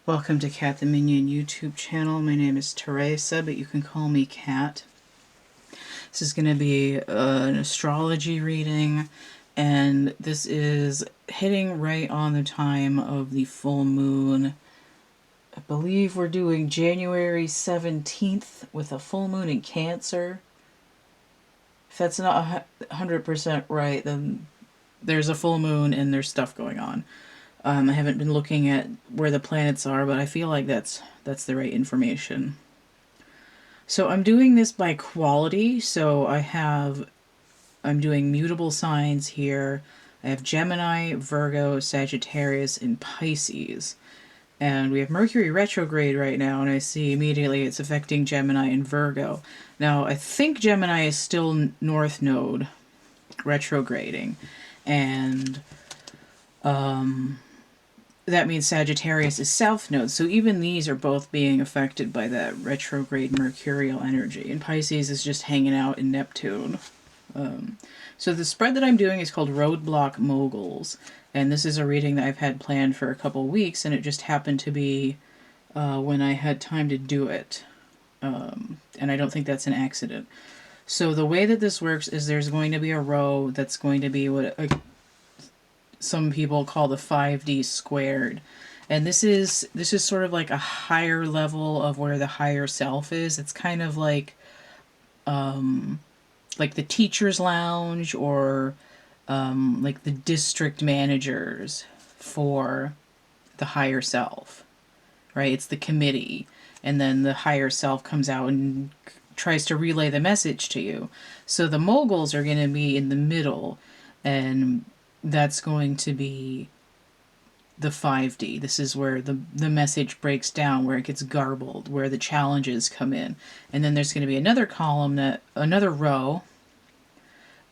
Welcome to CATtheMinion YouTube channel. My name is Teresa, but you can call me Cat. This is going to be an astrology reading, and this is hitting right on the time of the full moon. I believe we're doing January 17th with a full moon in Cancer. If that's not 100% right, then there's a full moon and there's stuff going on. I haven't been looking at where the planets are, but I feel like that's the right information. So I'm doing this by quality. So I'm doing mutable signs here. I have Gemini, Virgo, Sagittarius, and Pisces. And we have Mercury retrograde right now, and I see immediately it's affecting Gemini and Virgo. Now, I think Gemini is still North Node retrograding, and that means Sagittarius is South Node. So even these are both being affected by that retrograde mercurial energy. And Pisces is just hanging out in Neptune. So the spread that I'm doing is called Roadblock Moguls. And this is a reading that I've had planned for a couple weeks, and it just happened to be when I had time to do it. And I don't think that's an accident. So the way that this works is there's going to be a row that's going to be what some people call the 5D squared. And this is sort of like a higher level of where the higher self is. It's kind of like the teacher's lounge, or like the district managers for the higher self, right? It's the committee, and then the higher self comes out and tries to relay the message to you. So the moguls are going to be in the middle, and that's going to be the 5D. This is where the message breaks down, where it gets garbled, where the challenges come in. And then there's going to be another column, another row,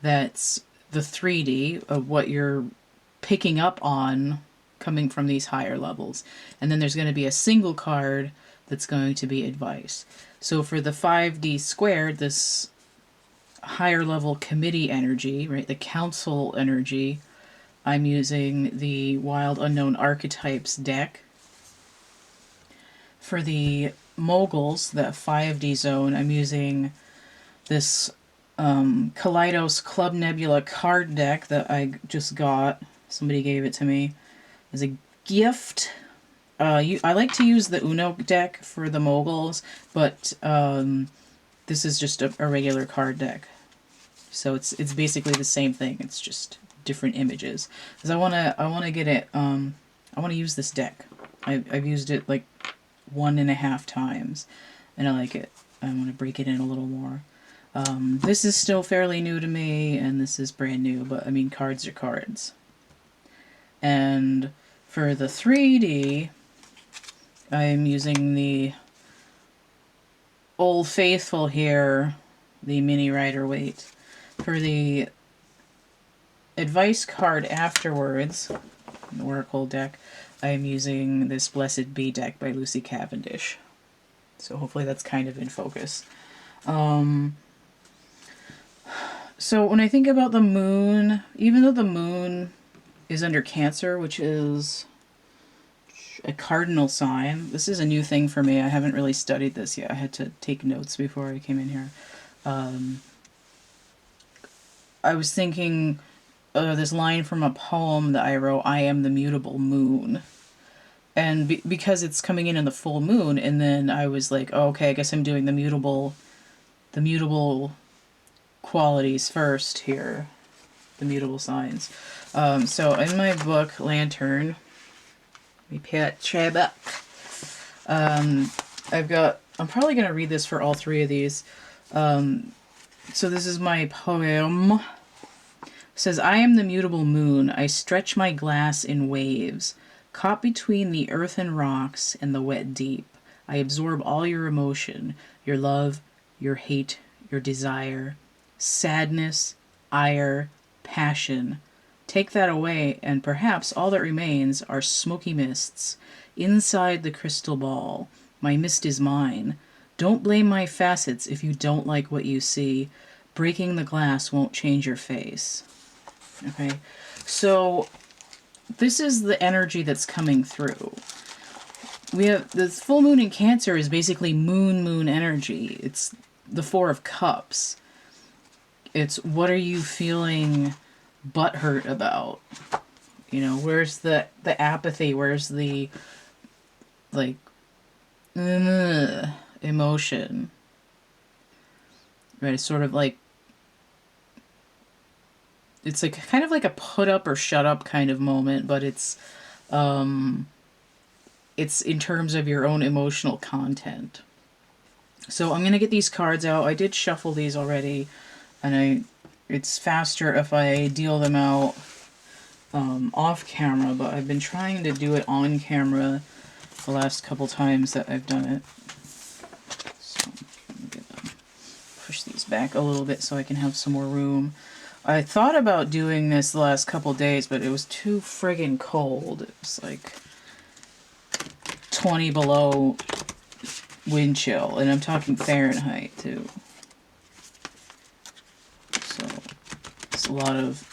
that's the 3D of what you're picking up on coming from these higher levels. And then there's going to be a single card that's going to be advice. So for the 5D squared, this higher level committee energy, right, the council energy, I'm using the Wild Unknown Archetypes deck. For the moguls, that 5D zone, I'm using this Kaleidos Club Nebula card deck that I just got. Somebody gave it to me as a gift. I like to use the Uno deck for the moguls, but this is just a regular card deck. So it's basically the same thing. It's just different images, because I want to get it. I want to use this deck. I've used it like 1.5 times, and I like it. I want to break it in a little more. This is still fairly new to me, and this is brand new, but I mean, cards are cards. And for the 3D, I'm using the Old Faithful here, the mini Rider-Waite. For the advice card afterwards, the Oracle deck, I'm using this Blessed Bee deck by Lucy Cavendish. So hopefully that's kind of in focus. So when I think about the moon, even though the moon is under Cancer, which is a cardinal sign, this is a new thing for me. I haven't really studied this yet. I had to take notes before I came in here. I was thinking this line from a poem that I wrote, I am the mutable moon. And because it's coming in the full moon, and then I was like, oh, okay, I guess I'm doing the mutable qualities first here, the mutable signs. So in my book, Lantern, let me patch it back. I'm probably going to read this for all three of these. So this is my poem. It says, I am the mutable moon. I stretch my glass in waves. Caught between the earth and rocks and the wet deep, I absorb all your emotion, your love, your hate, your desire, sadness, ire, passion. Take that away, and perhaps all that remains are smoky mists. Inside the crystal ball, my mist is mine. Don't blame my facets if you don't like what you see. Breaking the glass won't change your face. Okay, so this is the energy that's coming through. we have this full moon in Cancer is basically moon energy. It's the Four of Cups. It's what are you feeling butthurt about? You know, where's the apathy? Where's the like emotion? Right? It's sort of like it's like kind of like a put up or shut up kind of moment, but it's in terms of your own emotional content. So I'm going to get these cards out. I did shuffle these already, and it's faster if I deal them out off camera, but I've been trying to do it on camera the last couple times that I've done it. So I'm going to push these back a little bit so I can have some more room. I thought about doing this the last couple days, but it was too friggin' cold. It was like 20 below wind chill, and I'm talking Fahrenheit too. So it's a lot of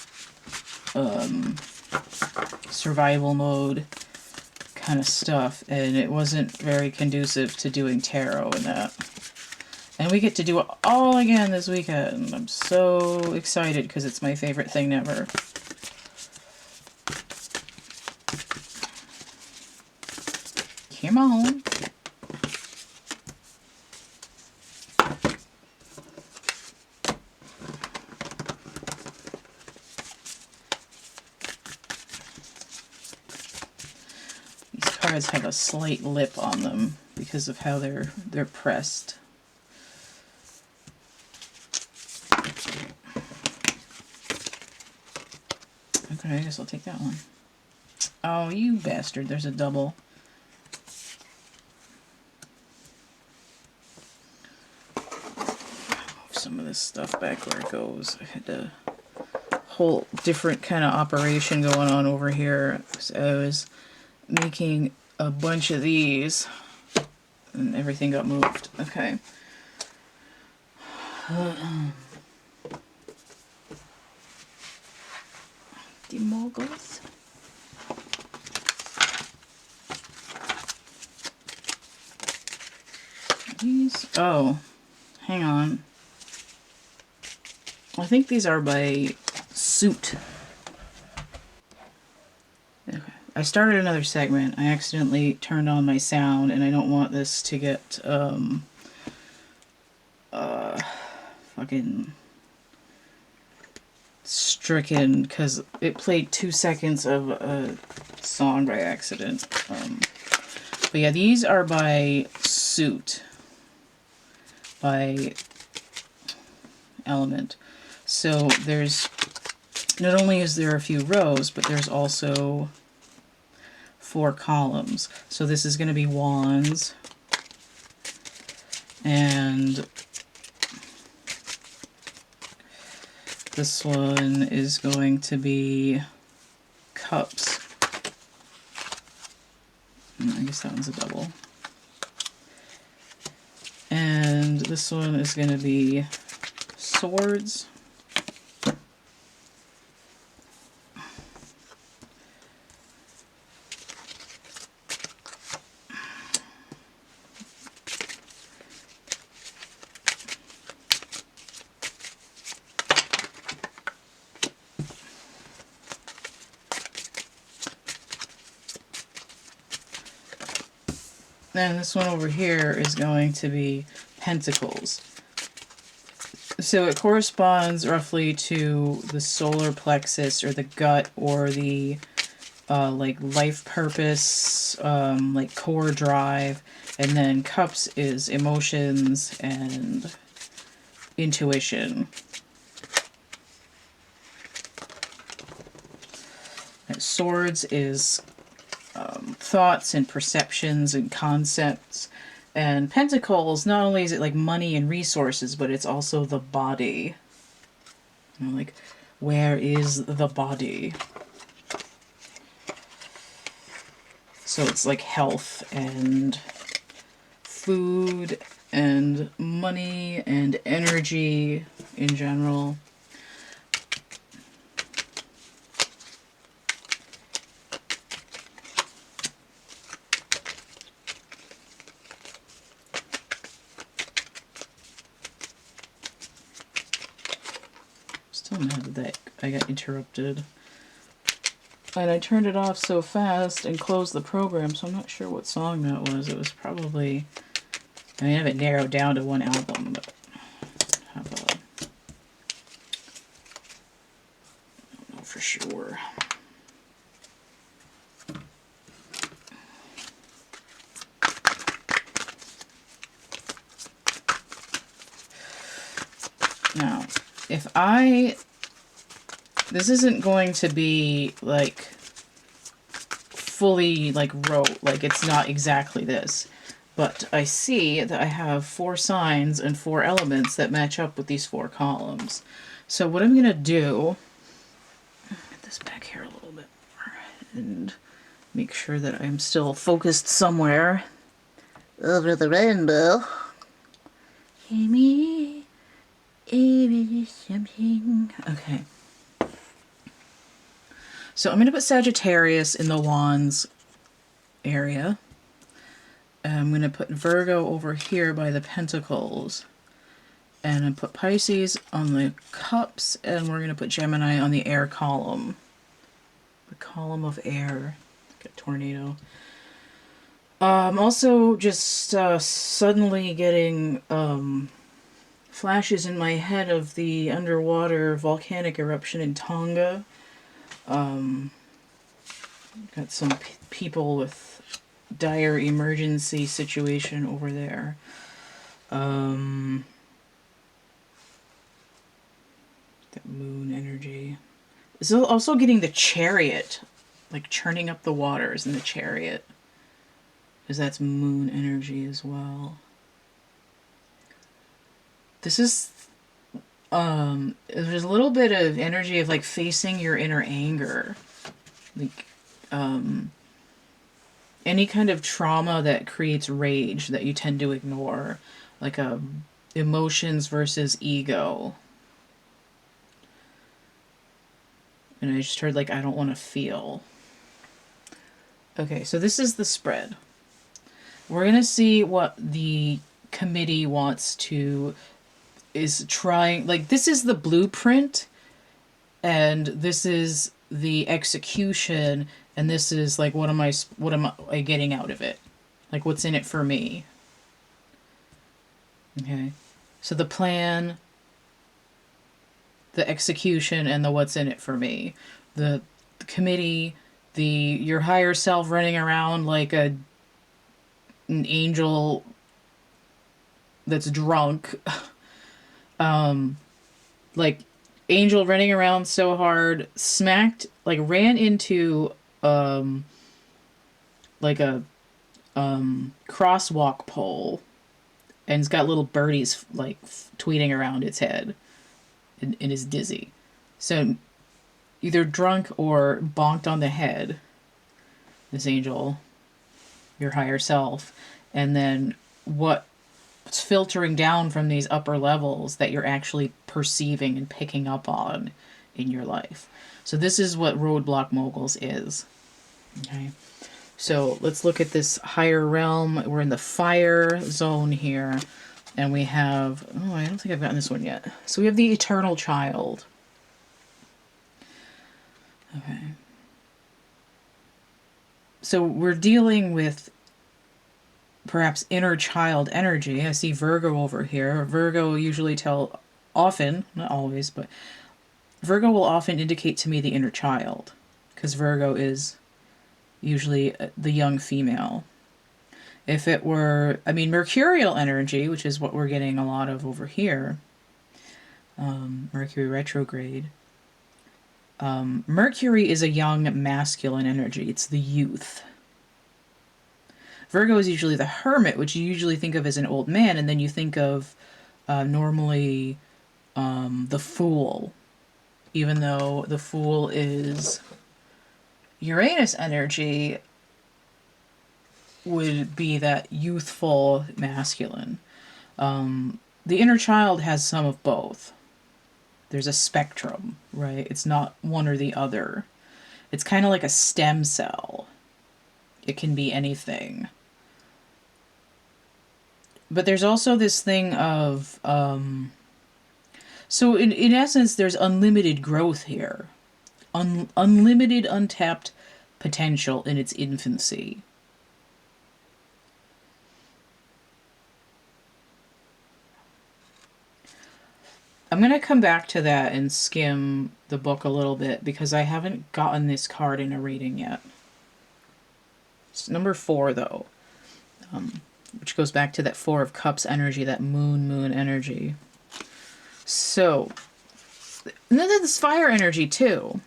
survival mode kind of stuff, and it wasn't very conducive to doing tarot and that. And we get to do it all again this weekend. I'm so excited because it's my favorite thing ever. Come on. These cards have a slight lip on them because of how they're pressed. Okay, I guess I'll take that one. Oh, you bastard, there's a double. Move some of this stuff back where it goes. I had a whole different kind of operation going on over here. So I was making a bunch of these, and everything got moved. Okay. The moguls. These, oh, hang on. I think these are by suit. Okay. I started another segment. I accidentally turned on my sound, and I don't want this to get fucking stricken because it played 2 seconds of a song by accident. But yeah, these are by suit, by element. So there's, not only is there a few rows, but there's also 4 columns. So this is going to be wands, and this one is going to be cups. I guess that one's a double. And this one is going to be swords. And this one over here is going to be pentacles. So it corresponds roughly to the solar plexus or the gut or the like life purpose, like core drive. And then cups is emotions and intuition. And swords is thoughts and perceptions and concepts. And pentacles, not only is it like money and resources, but it's also the body. You know, like, where is the body? So it's like health and food and money and energy in general. mad that I got interrupted. And I turned it off so fast and closed the program, so I'm not sure what song that was. It was probably... I mean, I have it narrowed down to one album, but... How about... I don't know for sure. Now, if I... This isn't going to be, like, fully, like, wrote. Like, it's not exactly this. But I see that I have 4 signs and 4 elements that match up with these 4 columns. So what I'm going to do... Get this back here a little bit more. And make sure that I'm still focused somewhere. Over the rainbow. Amy, something. Okay. So I'm going to put Sagittarius in the Wands area. I'm going to put Virgo over here by the Pentacles. And I put Pisces on the Cups. And we're going to put Gemini on the Air column. The column of air. Like a tornado. I'm also just suddenly getting flashes in my head of the underwater volcanic eruption in Tonga. Got some people with dire emergency situation over there. That moon energy. So also getting the Chariot, like churning up the waters in the Chariot, because that's moon energy as well. This is there's a little bit of energy of like facing your inner anger, like any kind of trauma that creates rage that you tend to ignore, like emotions versus ego. And I just heard like I don't want to feel. Okay, so this is the spread. We're gonna see what the committee wants to is trying, like this is the blueprint and this is the execution and this is like what am I getting out of it, like what's in it for me. Okay, so the plan, the execution, and the what's in it for me. The committee, your higher self running around like an angel that's drunk. Like angel running around so hard, smacked, like ran into like a crosswalk pole, and it's got little birdies like tweeting around its head, and is dizzy. So either drunk or bonked on the head, this angel, your higher self, and then what's filtering down from these upper levels that you're actually perceiving and picking up on in your life. So this is what Roadblock Moguls is. Okay, so let's look at this higher realm. We're in the fire zone here, and we have, oh, I don't think I've gotten this one yet. So we have the Eternal Child. Okay, so we're dealing with perhaps inner child energy. I see Virgo over here. Virgo usually often, not always, but Virgo will often indicate to me the inner child, because Virgo is usually the young female. If it were, I mean, Mercurial energy, which is what we're getting a lot of over here, Mercury retrograde. Mercury is a young masculine energy. It's the youth. Virgo is usually the hermit, which you usually think of as an old man, and then you think of normally the fool, even though the fool is Uranus energy, would be that youthful masculine. The inner child has some of both. There's a spectrum, right? It's not one or the other. It's kind of like a stem cell. It can be anything. But there's also this thing of So in essence, there's unlimited growth here. Unlimited untapped potential in its infancy. I'm going to come back to that and skim the book a little bit because I haven't gotten this card in a reading yet. It's number 4, though, which goes back to that 4 of Cups energy, that moon energy. So, and then there's fire energy, too.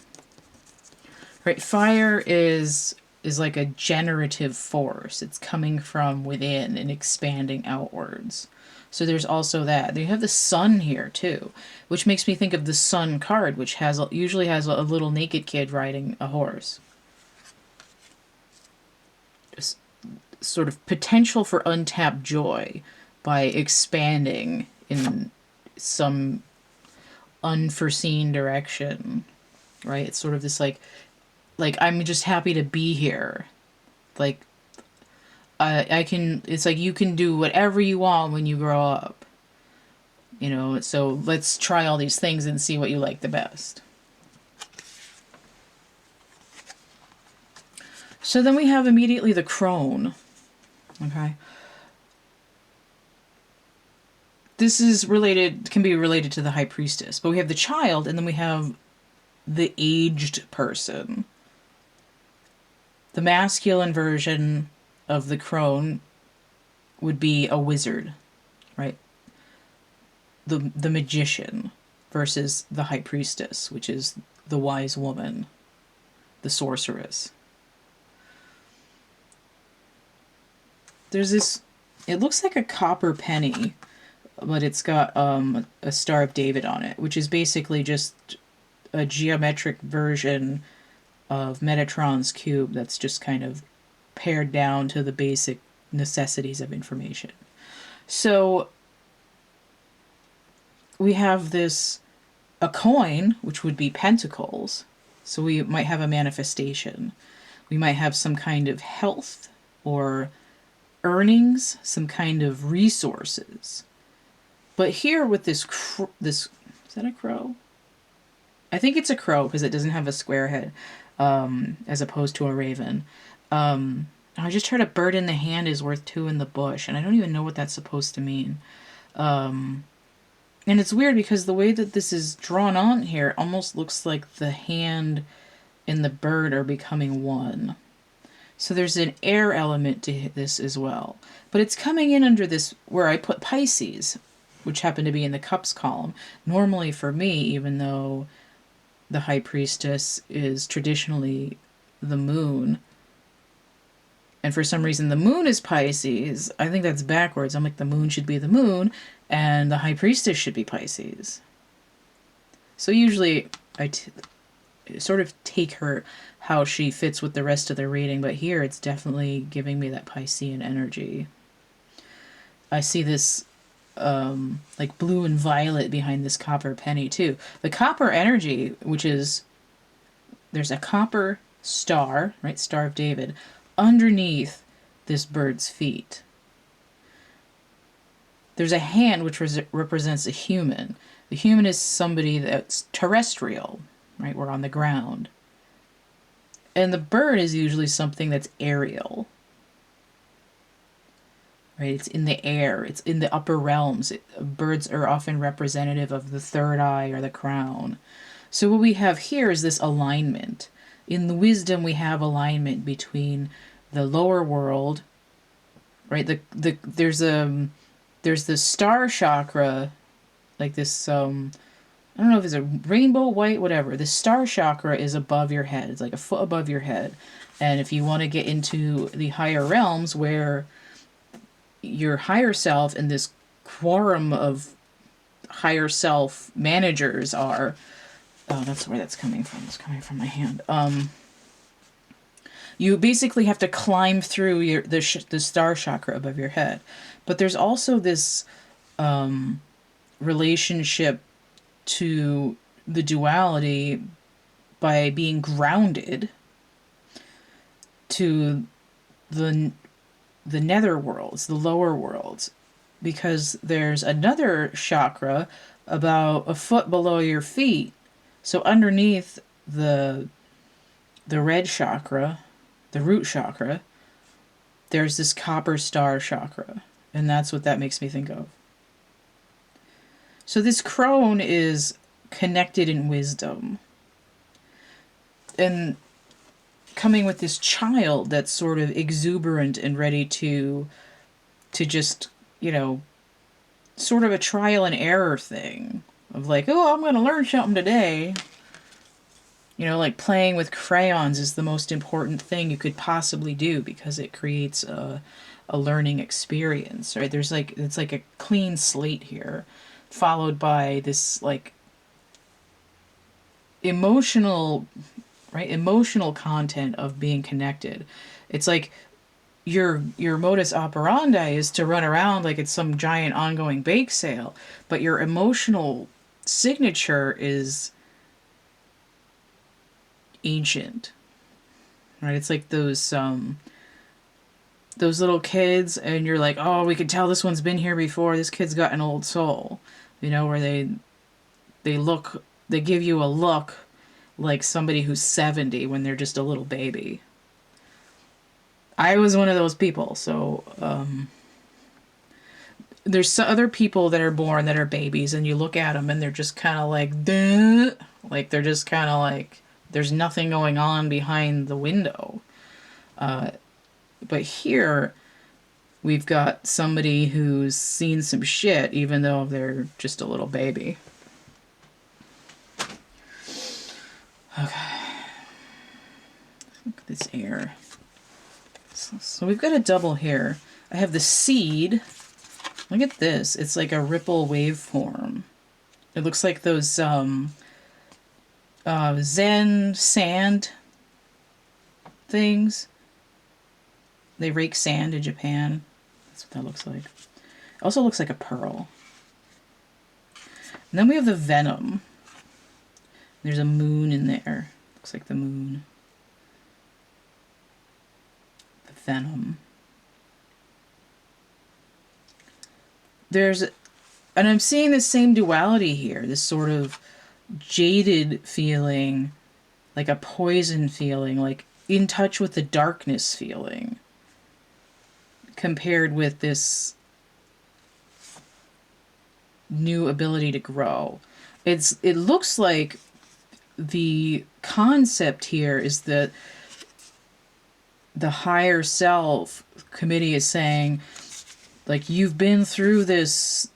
Right? Fire is like a generative force. It's coming from within and expanding outwards. So there's also that. You have the sun here too, which makes me think of the sun card, which usually has a little naked kid riding a horse. Just sort of potential for untapped joy by expanding in some unforeseen direction, right? It's sort of this like I'm just happy to be here. Like I can, it's like you can do whatever you want when you grow up. You know, so let's try all these things and see what you like the best. So then we have immediately the crone. Okay. This is related, can be related to the high priestess, but we have the child and then we have the aged person. The masculine version of the crone would be a wizard, right? The magician versus the high priestess, which is the wise woman, the sorceress. There's this, it looks like a copper penny, but it's got a Star of David on it, which is basically just a geometric version of Metatron's cube that's just kind of pared down to the basic necessities of information. So we have a coin, which would be pentacles. So we might have a manifestation. We might have some kind of health or earnings, some kind of resources. But here with this, is that a crow? I think it's a crow because it doesn't have a square head, as opposed to a raven. I just heard a bird in the hand is worth 2 in the bush, and I don't even know what that's supposed to mean. And it's weird because the way that this is drawn on here almost looks like the hand and the bird are becoming one. So there's an air element to this as well. But it's coming in under this, where I put Pisces, which happened to be in the Cups column. Normally for me, even though the High Priestess is traditionally the moon, and for some reason the moon is Pisces, I think that's backwards. I'm like, the moon should be the moon, and the High Priestess should be Pisces. So usually I sort of take her how she fits with the rest of the reading, but here it's definitely giving me that Piscean energy. I see this like blue and violet behind this copper penny too. The copper energy, which is, there's a copper star, right, Star of David, underneath this bird's feet. There's a hand which represents a human. The human is somebody that's terrestrial, right? We're on the ground. And the bird is usually something that's aerial. Right? It's in the air. It's in the upper realms. Birds are often representative of the third eye or the crown. So what we have here is this alignment. In the wisdom, we have alignment between the lower world, right? There's the star chakra, like this, I don't know if it's a rainbow, white, whatever. The star chakra is above your head. It's like a foot above your head. And if you want to get into the higher realms where your higher self and this quorum of higher self managers are, oh, that's where that's coming from. It's coming from my hand. You basically have to climb through the star chakra above your head. But there's also this relationship to the duality by being grounded to the nether worlds, the lower worlds, because there's another chakra about a foot below your feet. So underneath the red chakra, the root chakra, there's this copper star chakra. And that's what that makes me think of. So this crone is connected in wisdom. And coming with this child that's sort of exuberant and ready to just, you know, sort of a trial and error thing of like, oh, I'm going to learn something today. You know, like playing with crayons is the most important thing you could possibly do because it creates a learning experience, right? There's like, it's like a clean slate here, followed by this like emotional, right? Emotional content of being connected. It's like your modus operandi is to run around like it's some giant ongoing bake sale, but your emotional signature is ancient, right? It's like those little kids, and you're like, oh, we can tell this one's been here before. This kid's got an old soul, you know, where they give you a look like somebody who's 70 when they're just a little baby. I was one of those people, so there's some other people that are born that are babies, and you look at them and they're just kind of like, duh, like they're just kind of like there's nothing going on behind the window. But here we've got somebody who's seen some shit, even though they're just a little baby. Okay. Look at this air. So we've got a double here. I have the seed. Look at this. It's like a ripple waveform. It looks like those Zen sand things. They rake sand in Japan. That's what that looks like. It also looks like a pearl. And then we have the venom. There's a moon in there. Looks like the moon. The venom. And I'm seeing the same duality here. This sort of jaded feeling, like a poison feeling, like in touch with the darkness feeling, compared with this new ability to grow. It looks like the concept here is that the higher self committee is saying, like, you've been through this,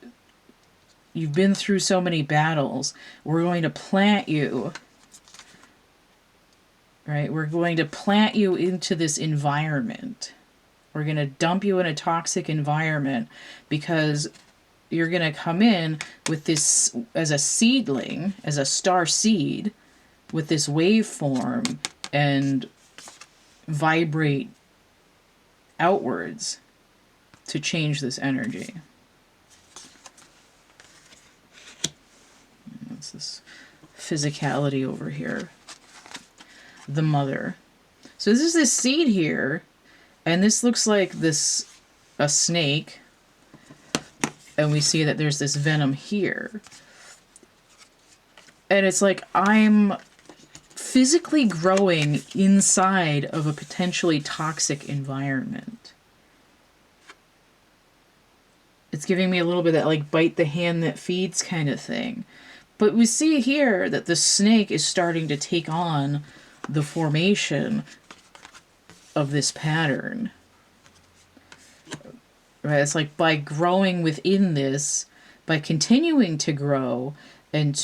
you've been through so many battles, we're going to plant you, right? We're going to plant you into this environment. We're going to dump you in a toxic environment because you're going to come in with this as a seedling, as a star seed, with this waveform and vibrate outwards to change this energy. What's this physicality over here? The mother. So this is this seed here, and this looks like a snake, and we see that there's this venom here. And it's like I'm physically growing inside of a potentially toxic environment. It's giving me a little bit of that, like, bite the hand that feeds kind of thing. But we see here that the snake is starting to take on the formation of this pattern. Right? It's like by growing within this, by continuing to grow and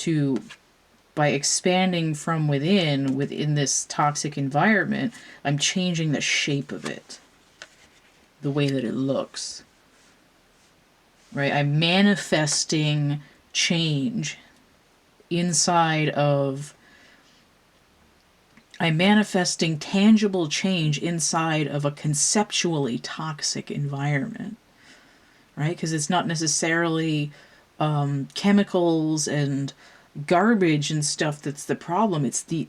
by expanding from within this toxic environment, I'm changing the shape of it, the way that it looks. Right? I'm manifesting change I'm manifesting tangible change inside of a conceptually toxic environment. Right? Because it's not necessarily chemicals and garbage and stuff that's the problem. It's the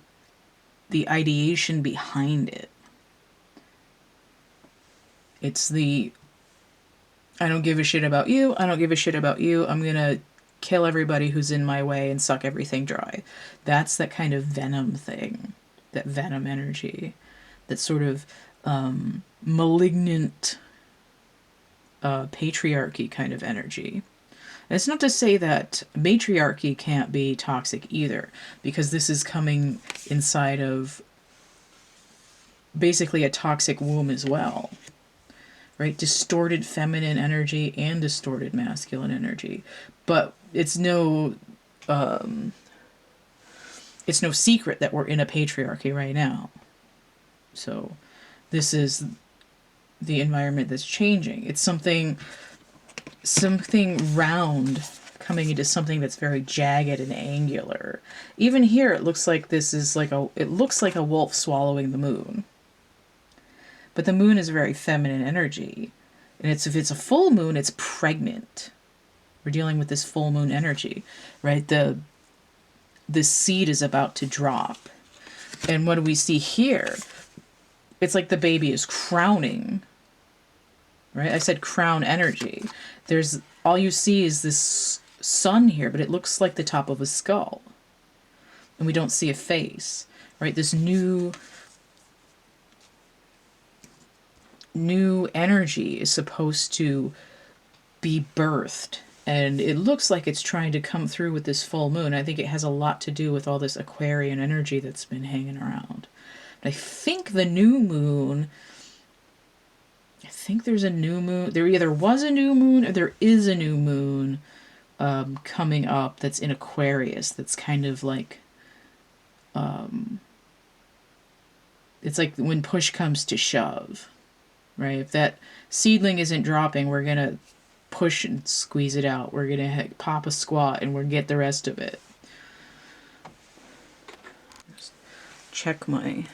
ideation behind it. It's I don't give a shit about you. I don't give a shit about you. I'm going to kill everybody who's in my way and suck everything dry. That's that kind of venom thing, that venom energy, that sort of malignant patriarchy kind of energy. And it's not to say that matriarchy can't be toxic either, because this is coming inside of basically a toxic womb as well, right? Distorted feminine energy and distorted masculine energy. But it's no secret that we're in a patriarchy right now. So this is the environment that's changing. It's something round coming into something that's very jagged and angular. Even here it looks like this is like it looks like a wolf swallowing the moon. But the moon is very feminine energy. And if it's a full moon, it's pregnant. We're dealing with this full moon energy, right? The seed is about to drop. And what do we see here? It's like the baby is crowning, right? I said crown energy. There's, all you see is this sun here, but it looks like the top of a skull. And we don't see a face, right? This new energy is supposed to be birthed. And it looks like it's trying to come through with this full moon. I think it has a lot to do with all this Aquarian energy that's been hanging around. I think the new moon, I think there's a new moon. There either was a new moon or there is a new moon coming up that's in Aquarius. That's kind of like, it's like when push comes to shove, right? If that seedling isn't dropping, we're going to push and squeeze it out. We're going to pop a squat and we'll get the rest of it. Just check my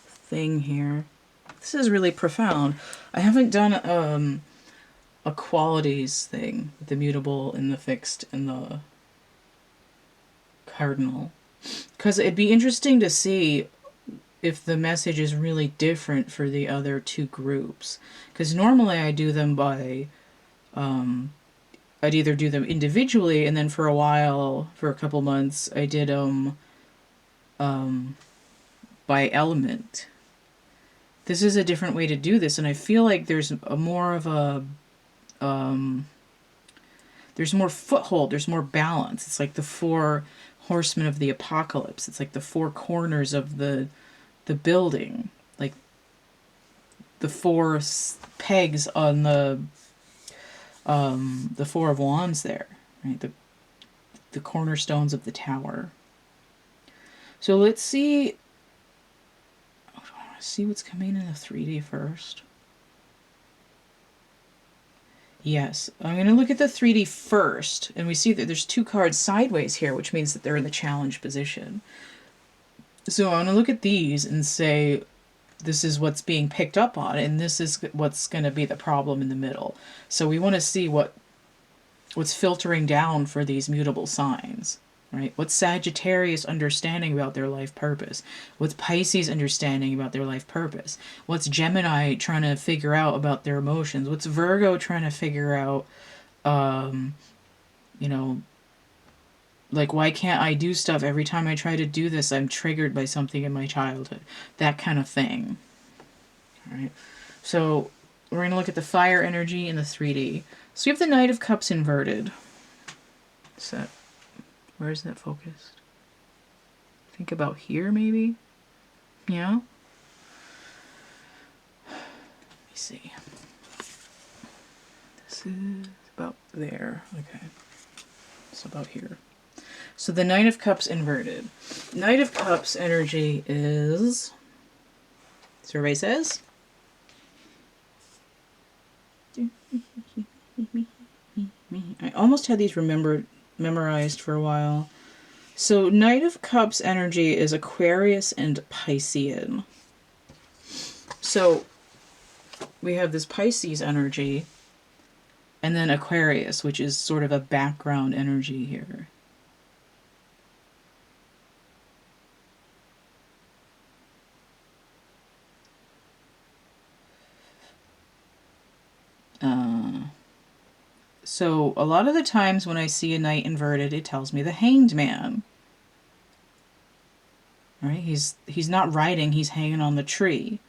thing here. This is really profound. I haven't done a qualities thing with the mutable and the fixed and the cardinal, because it'd be interesting to see if the message is really different for the other two groups. Because normally I do them by I'd either do them individually, and then for a while, for a couple months, I did by element. This is a different way to do this, and I feel like there's a more of a there's more foothold, there's more balance. It's like the four horsemen of the apocalypse. It's like the four corners of the building, like the four pegs on the Four of Wands there, right? The cornerstones of the tower. So let's see. I want to see what's coming in the 3D first. Yes, I'm going to look at the 3D first, and we see that there's two cards sideways here, which means that they're in the challenge position. So I'm going to look at these and say, this is what's being picked up on, and this is what's going to be the problem in the middle. So we want to see what's filtering down for these mutable signs, right? What's Sagittarius understanding about their life purpose? What's Pisces understanding about their life purpose? What's Gemini trying to figure out about their emotions? What's Virgo trying to figure out, you know, like, why can't I do stuff? Every time I try to do this, I'm triggered by something in my childhood. That kind of thing. All right. So we're going to look at the fire energy in the 3D. So we have the Knight of Cups inverted. Where is that focused? Think about here, maybe? Yeah? Let me see. This is about there. Okay. It's about here. So the Knight of Cups inverted. Knight of Cups energy is, survey says, I almost had these memorized for a while. So Knight of Cups energy is Aquarius and Piscean. So we have this Pisces energy and then Aquarius, which is sort of a background energy here. So a lot of the times when I see a knight inverted, it tells me the Hanged Man. Right? He's not riding, he's hanging on the tree.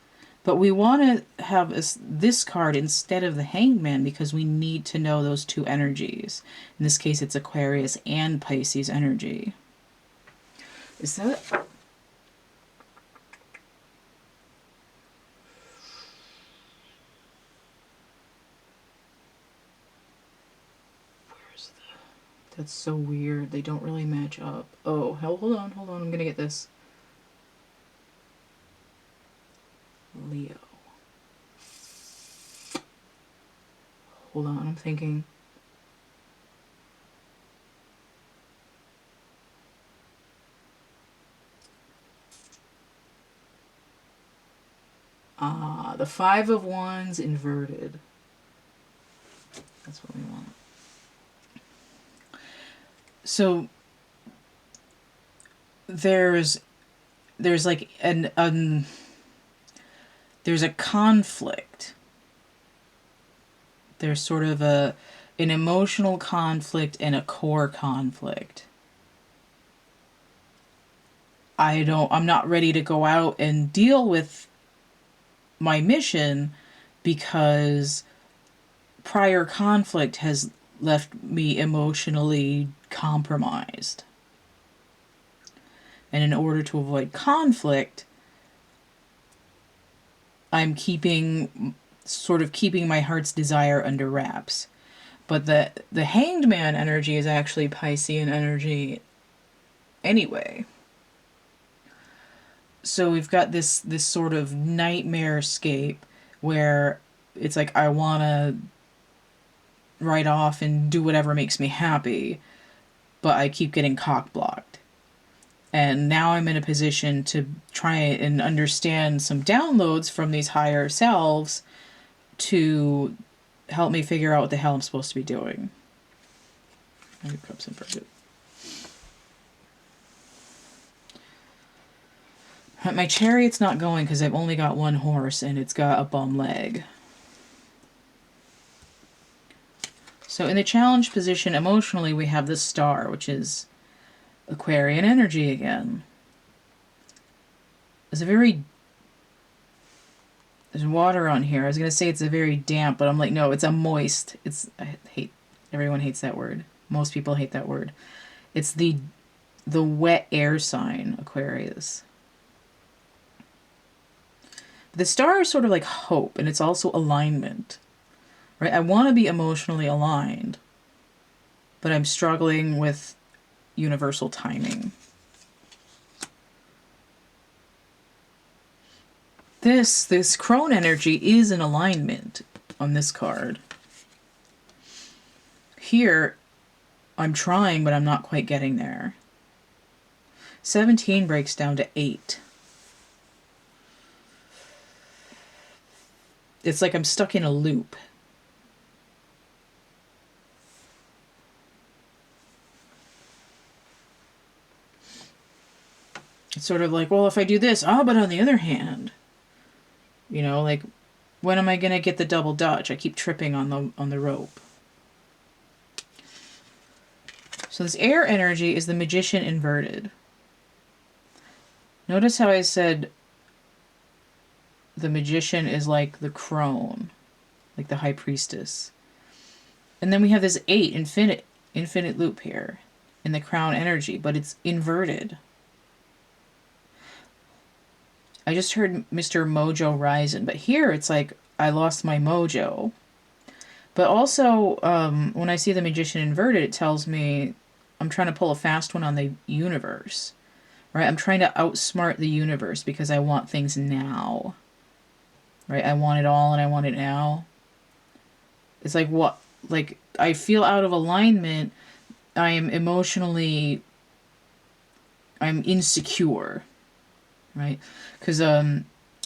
But we want to have this card instead of the Hanged Man because we need to know those two energies. In this case, it's Aquarius and Pisces energy. Is that... Where's the... That's so weird. They don't really match up. Oh, hell, hold on. I'm going to get this. Leo. Hold on, I'm thinking. Ah, the Five of Wands inverted. That's what we want. So there's like there's a conflict. There's sort of an emotional conflict and a core conflict. I'm not ready to go out and deal with my mission because prior conflict has left me emotionally compromised. And in order to avoid conflict, I'm sort of keeping my heart's desire under wraps. But the Hanged Man energy is actually Piscean energy anyway. So we've got this sort of nightmare escape where it's like I want to ride off and do whatever makes me happy, but I keep getting cock-blocked. And now I'm in a position to try and understand some downloads from these higher selves to help me figure out what the hell I'm supposed to be doing. Cups inverted. My chariot's not going because I've only got one horse and it's got a bum leg. So in the challenge position emotionally, we have the Star, which is Aquarian energy again. There's water on here. I was going to say it's a very damp, but I'm like, no, it's a moist. Everyone hates that word. Most people hate that word. It's the wet air sign, Aquarius. The Star is sort of like hope, and it's also alignment. Right? I want to be emotionally aligned, but I'm struggling with universal timing. This crone energy is an alignment on this card. Here, I'm trying, but I'm not quite getting there. 17 breaks down to 8. It's like I'm stuck in a loop. It's sort of like, well, if I do this, but on the other hand, you know, like, when am I going to get the double dutch? I keep tripping on the rope. So this air energy is the Magician inverted. Notice how I said the Magician is like the crone, like the High Priestess. And then we have this 8 infinite loop here in the crown energy, but it's inverted. I just heard Mr. Mojo Rising, but here it's like I lost my mojo. But also, when I see the Magician inverted, it tells me I'm trying to pull a fast one on the universe. Right? I'm trying to outsmart the universe because I want things now. Right? I want it all and I want it now. It's like what? Like, I feel out of alignment. I'm insecure. Right? Because,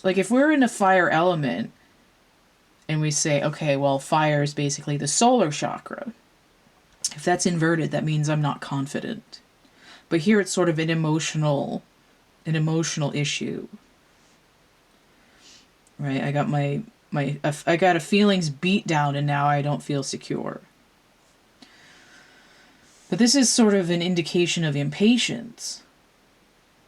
like, if we're in a fire element and we say, okay, well, fire is basically the solar chakra. If that's inverted, that means I'm not confident. But here it's sort of an emotional issue. Right? I got I got a feelings beat down and now I don't feel secure. But this is sort of an indication of impatience.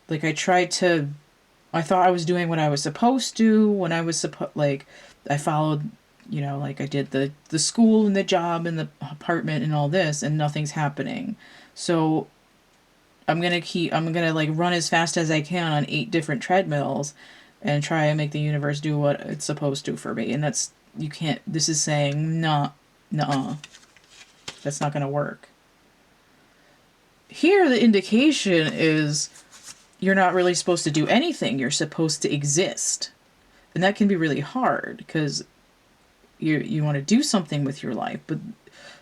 Like, I thought I was doing what I was supposed to when I was like, I followed, like I did the school and the job and the apartment and all this, and nothing's happening. So I'm going to like run as fast as I can on 8 different treadmills and try and make the universe do what it's supposed to for me. And this is saying, nah, nuh-uh. That's not going to work. Here, the indication is you're not really supposed to do anything. You're supposed to exist. And that can be really hard because you want to do something with your life. But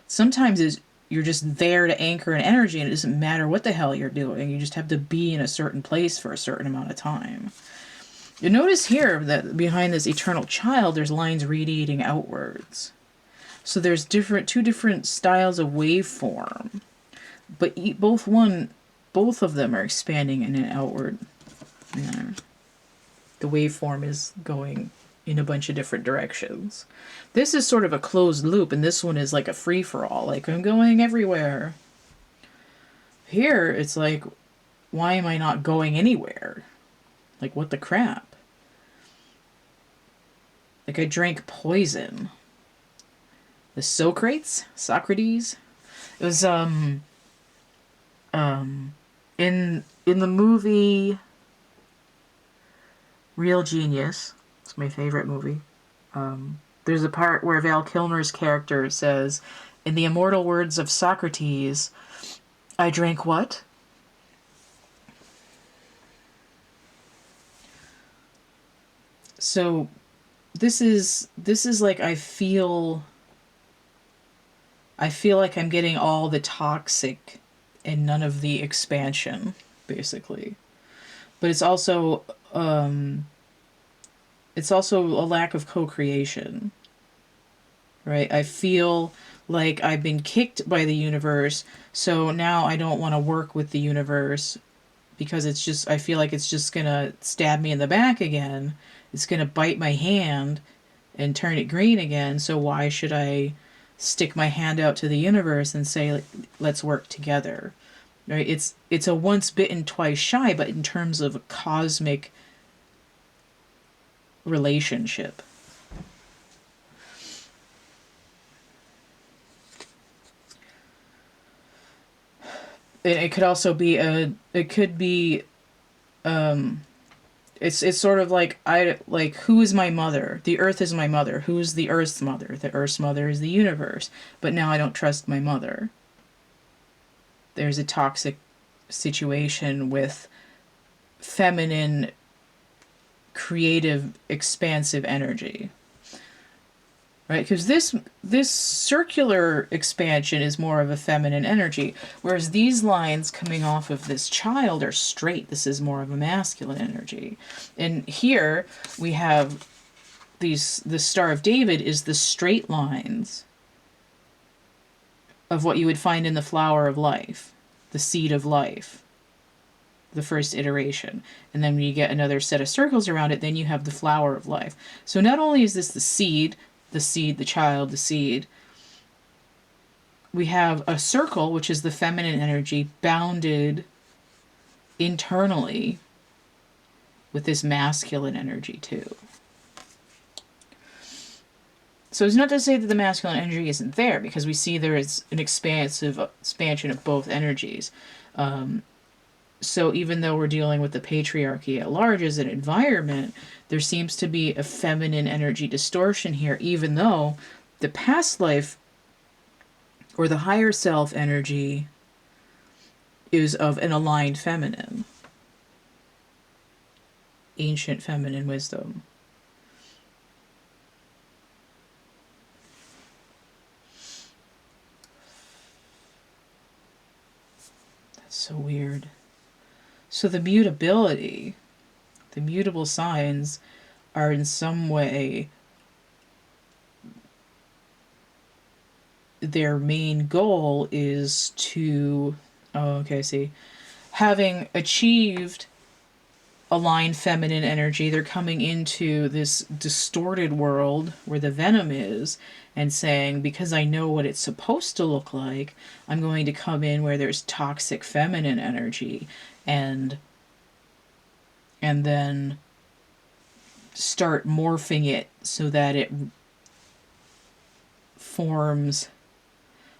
sometimes you're just there to anchor an energy, and it doesn't matter what the hell you're doing. You just have to be in a certain place for a certain amount of time. You notice here that behind this eternal child, there's lines radiating outwards. So there's two different styles of waveform. But both of them are expanding in an outward manner. The waveform is going in a bunch of different directions. This is sort of a closed loop, and this one is like a free-for-all. Like, I'm going everywhere. Here, it's like, why am I not going anywhere? Like, what the crap? Like, I drank poison. The Socrates? It was, in the movie Real Genius, it's my favorite movie, there's a part where Val Kilmer's character says, in the immortal words of Socrates, I drank what? So this is like I feel like I'm getting all the toxic and none of the expansion, basically. But it's also a lack of co-creation, right? I feel like I've been kicked by the universe, so now I don't want to work with the universe because I feel like it's just gonna stab me in the back again. It's gonna bite my hand and turn it green again, so why should I stick my hand out to the universe and say, let's work together? Right? It's a once bitten, twice shy, but in terms of a cosmic relationship. It could also be it's sort of like who is my mother? The earth is my mother. Who's the earth's mother? The earth's mother is the universe. But now I don't trust my mother. There's a toxic situation with feminine, creative, expansive energy. Right? Because this circular expansion is more of a feminine energy, whereas these lines coming off of this child are straight. This is more of a masculine energy. And here we have the Star of David is the straight lines of what you would find in the flower of life, the seed of life, the first iteration. And then when you get another set of circles around it, then you have the flower of life. So not only is this the seed, the child, the seed, we have a circle, which is the feminine energy, bounded internally with this masculine energy too. So it's not to say that the masculine energy isn't there, because we see there is an expansion of both energies. So even though we're dealing with the patriarchy at large as an environment, there seems to be a feminine energy distortion here, even though the past life or the higher self energy is of an aligned feminine, ancient feminine wisdom. That's so weird. So the mutability, the mutable signs are in some way, their main goal is to, having achieved aligned feminine energy. They're coming into this distorted world where the venom is and saying, because I know what it's supposed to look like, I'm going to come in where there's toxic feminine energy and then start morphing it so that it forms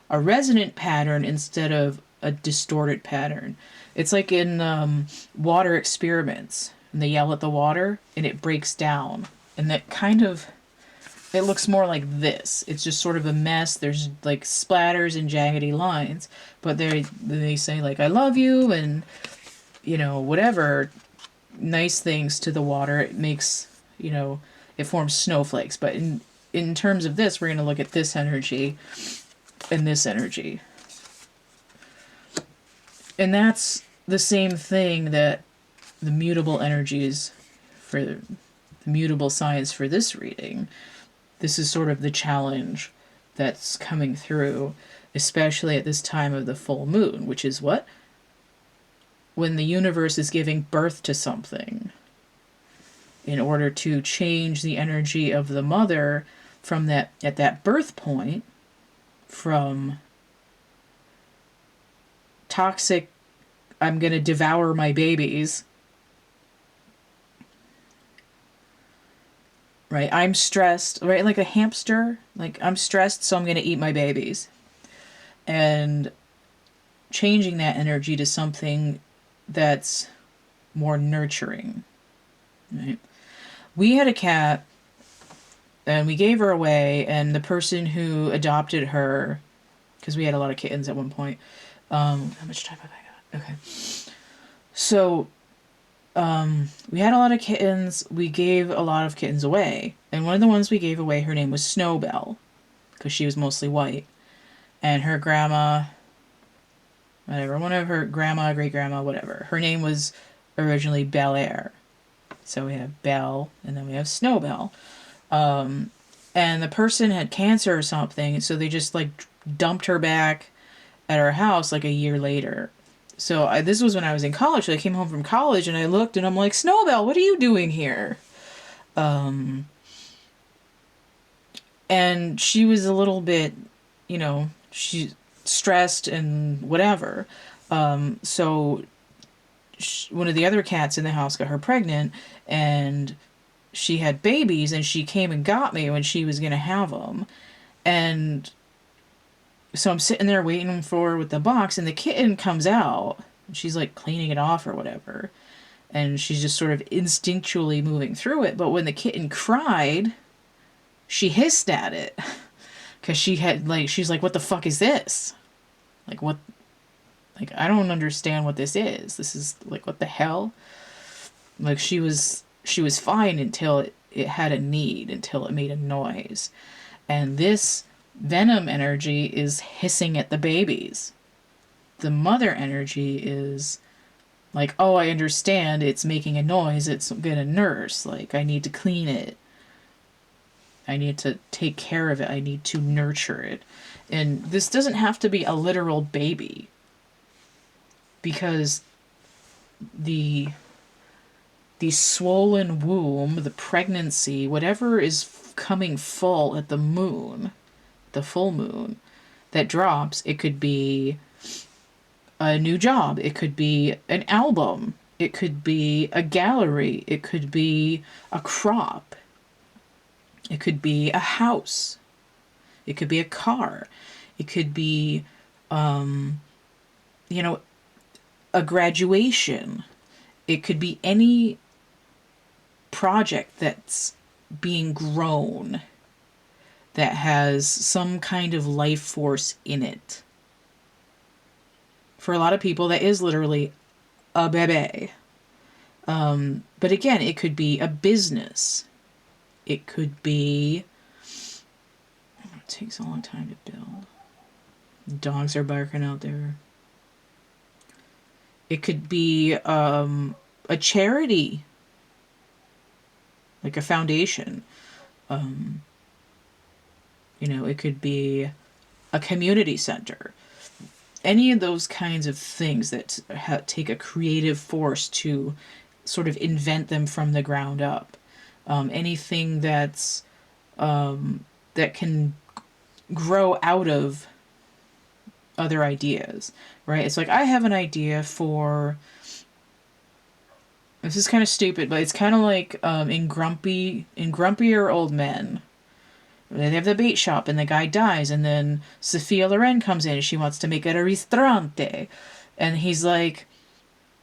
a resonant pattern instead of a distorted pattern. It's like in water experiments, and they yell at the water and it breaks down, and that kind of, it looks more like this. It's just sort of a mess. There's like splatters and jaggedy lines, but they say like, I love you, and you know, whatever nice things to the water. It makes, you know, it forms snowflakes. But in terms of this, we're going to look at this energy and this energy. And that's the same thing that the mutable energies for the mutable signs for this reading. This is sort of the challenge that's coming through, especially at this time of the full moon, which is what? When the universe is giving birth to something in order to change the energy of the mother from that, at that birth point, from toxic, I'm going to devour my babies, right? I'm stressed, right? Like a hamster, like I'm stressed, so I'm going to eat my babies. And changing that energy to something that's more nurturing, right? We had a cat and we gave her away, and the person who adopted her, because we had a lot of kittens at one point. How much time have I got? Okay. So, we had a lot of kittens. We gave a lot of kittens away. And one of the ones we gave away, her name was Snowbell, because she was mostly white. And her grandma, whatever, one of her grandma, great-grandma, whatever, her name was originally Bel Air. So we have Belle, and then we have Snowbell. And the person had cancer or something, so they just, like, dumped her back at our house, like, a year later. So this was when I was in college. So I came home from college, and I looked, and I'm like, Snowbell, what are you doing here? And she was a little bit, you know, she's stressed and whatever. So one of the other cats in the house got her pregnant, and she had babies, and she came and got me when she was going to have them. And so I'm sitting there waiting for her with the box, and the kitten comes out, and she's like cleaning it off or whatever. And she's just sort of instinctually moving through it. But when the kitten cried, she hissed at it. Because she had, like, she's like, what the fuck is this? Like, what? Like, I don't understand what this is. This is, like, what the hell? Like, she was fine until it had a need, until it made a noise. And this venom energy is hissing at the babies. The mother energy is like, oh, I understand, it's making a noise, it's gonna nurse, like, I need to clean it. I need to take care of it. I need to nurture it. And this doesn't have to be a literal baby, because the swollen womb, the pregnancy, whatever is coming full at the moon, the full moon, that drops, it could be a new job, it could be an album, it could be a gallery, it could be a crop, it could be a house, it could be a car, it could be, you know, a graduation, it could be any project that's being grown that has some kind of life force in it. For a lot of people, that is literally a bebe. But again, it could be a business. It could be... It takes a long time to build. Dogs are barking out there. It could be a charity, like a foundation. You know, it could be a community center. Any of those kinds of things that take a creative force to sort of invent them from the ground up. Anything that's that can grow out of other ideas, right? It's like, I have an idea for, this is kind of stupid, but it's kind of like in Grumpier Old Men. They have the bait shop and the guy dies, and then Sophia Loren comes in and she wants to make it a ristorante. And he's like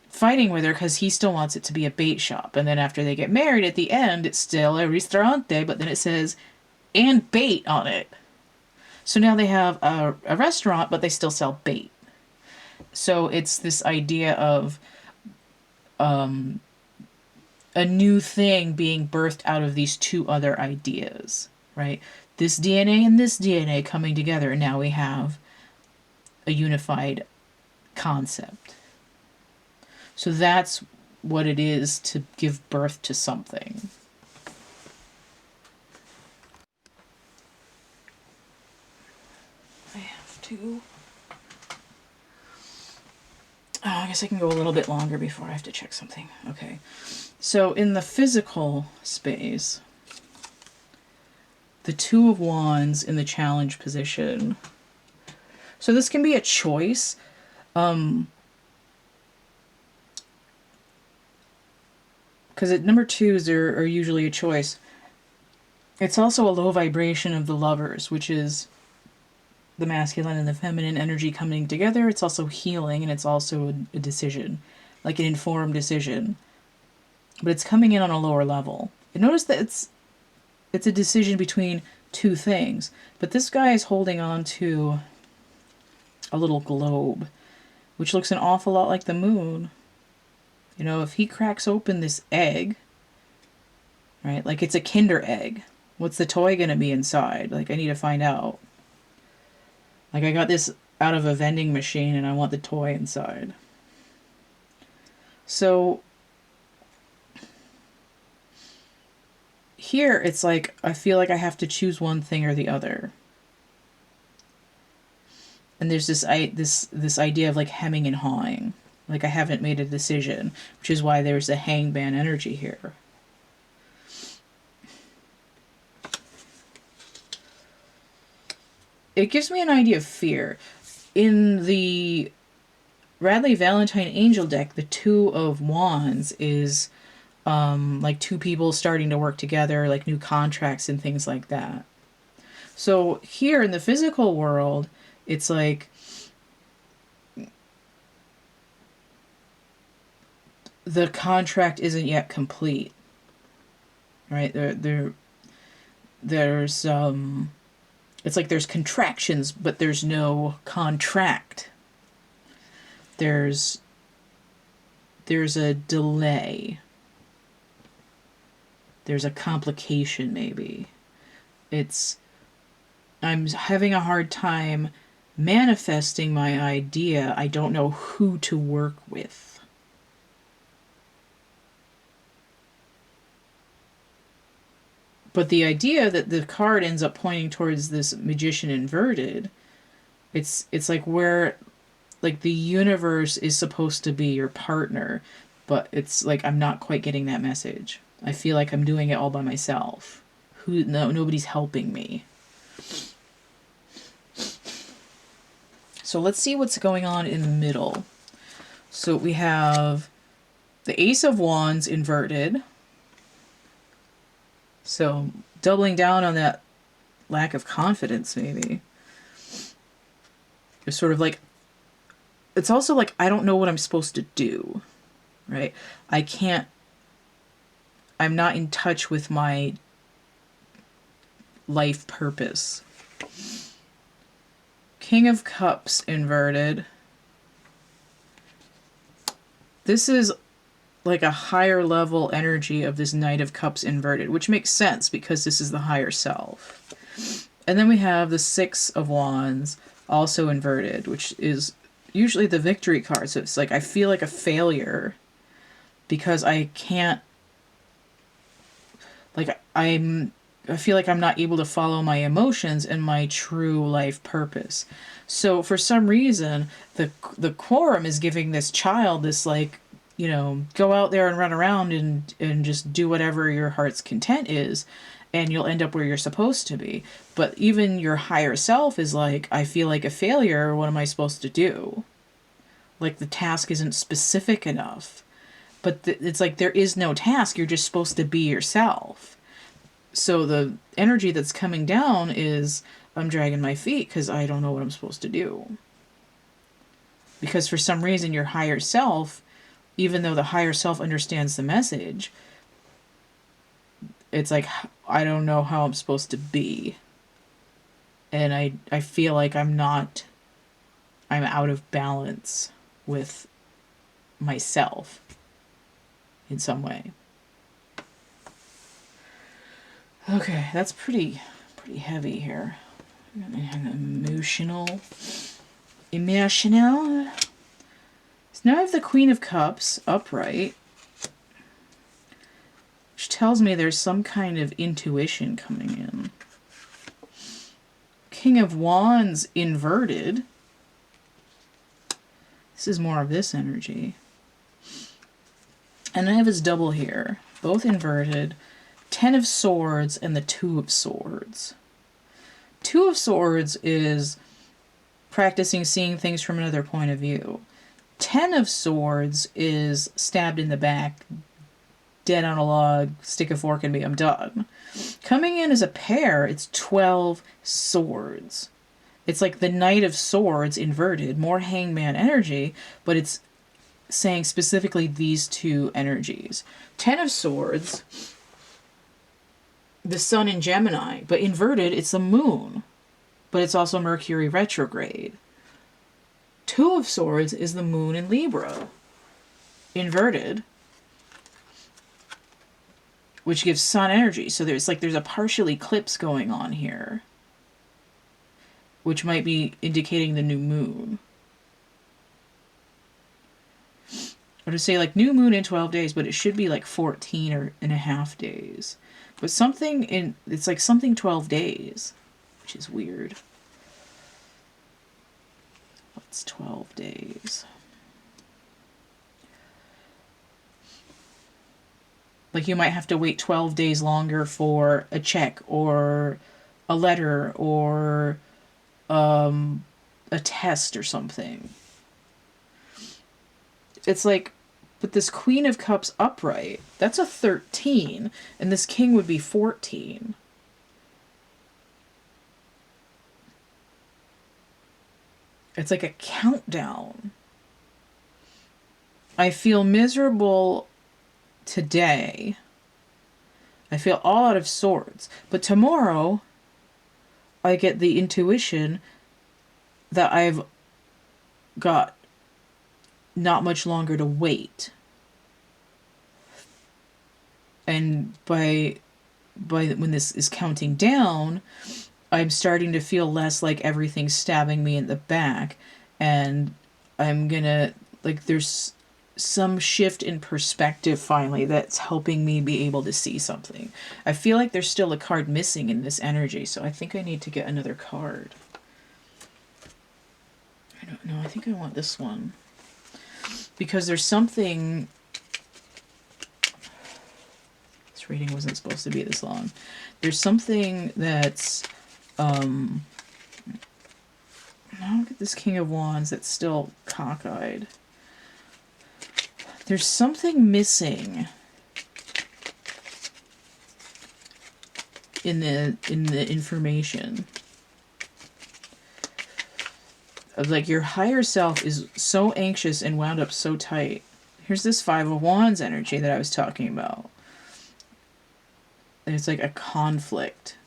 fighting with her because he still wants it to be a bait shop. And then after they get married, at the end, it's still a ristorante, but then it says, and bait on it. So now they have a restaurant, but they still sell bait. So it's this idea of a new thing being birthed out of these two other ideas, right? This DNA and this DNA coming together, and now we have a unified concept. So that's what it is to give birth to something. I have to... Oh, I guess I can go a little bit longer before I have to check something. Okay. So in the physical space, the Two of Wands in the challenge position. So this can be a choice. Because number twos are usually a choice. It's also a low vibration of the Lovers, which is the masculine and the feminine energy coming together. It's also healing, and it's also a decision, like an informed decision. But it's coming in on a lower level. And notice that it's a decision between two things. But this guy is holding on to a little globe, which looks an awful lot like the moon. You know, if he cracks open this egg, right, like it's a Kinder egg, what's the toy going to be inside? Like, I need to find out. Like, I got this out of a vending machine and I want the toy inside. So here it's like, I feel like I have to choose one thing or the other. And there's this idea of like hemming and hawing. Like, I haven't made a decision, which is why there's a hangman energy here. It gives me an idea of fear. In the Radley Valentine Angel deck, the Two of Wands is like two people starting to work together, like new contracts and things like that. So here in the physical world, it's like the contract isn't yet complete, right? There's it's like there's contractions, but there's no contract. There's a delay. There's a complication, maybe. I'm having a hard time manifesting my idea. I don't know who to work with. But the idea that the card ends up pointing towards this magician inverted, it's like where, like, the universe is supposed to be your partner, but it's like I'm not quite getting that message. I feel like I'm doing it all by myself. Nobody's helping me. So let's see what's going on in the middle. So we have the Ace of Wands inverted. So doubling down on that lack of confidence, maybe. It's sort of like, it's also like, I don't know what I'm supposed to do, right? I'm not in touch with my life purpose. King of Cups inverted. This is like a higher level energy of this Knight of Cups inverted, which makes sense because this is the higher self. And then we have the Six of Wands also inverted, which is usually the victory card. So it's like I feel like a failure because I can't, like, I feel like I'm not able to follow my emotions and my true life purpose. So for some reason, the quorum is giving this child this, like, you know, go out there and run around and just do whatever your heart's content is, and you'll end up where you're supposed to be. But even your higher self is like, I feel like a failure. What am I supposed to do? Like the task isn't specific enough. But it's like there is no task. You're just supposed to be yourself. So the energy that's coming down is, I'm dragging my feet because I don't know what I'm supposed to do. Because for some reason your higher self, even though the higher self understands the message, it's like, I don't know how I'm supposed to be. And I feel like I'm out of balance with myself in some way. Okay, that's pretty heavy here. Emotional. So now I have the Queen of Cups upright, which tells me there's some kind of intuition coming in. King of Wands inverted. This is more of this energy. And I have his double here, both inverted. 10 of Swords and the 2 of Swords. 2 of Swords is practicing seeing things from another point of view. 10 of Swords is stabbed in the back, dead on a log, stick a fork in me, I'm done. Coming in as a pair, it's 12 Swords. It's like the Knight of Swords inverted, more Hangman energy, but it's saying specifically these two energies. 10 of Swords, the Sun in Gemini, but inverted, it's the Moon, but it's also Mercury retrograde. 2 of Swords is the Moon in Libra, inverted, which gives Sun energy. So there's a partial eclipse going on here, which might be indicating the new moon. Or to say like new moon in 12 days, but it should be like 14 and a half days. But it's like something 12 days, which is weird. What's 12 days? Like you might have to wait 12 days longer for a check or a letter or a test or something. It's like, but this Queen of Cups upright, that's a 13, and this King would be 14. It's like a countdown. I feel miserable today. I feel all out of sorts. But tomorrow, I get the intuition that I've got not much longer to wait. And by when this is counting down, I'm starting to feel less like everything's stabbing me in the back, and I'm gonna, like, there's some shift in perspective finally that's helping me be able to see something. I feel like there's still a card missing in this energy, so I think I need to get another card. I don't know, I think I want this one. Because there's something... This reading wasn't supposed to be this long. There's something that's... Now look at this King of Wands that's still cockeyed. There's something missing in the information. Like your higher self is so anxious and wound up so tight. Here's this 5 of Wands energy that I was talking about. There's like a conflict.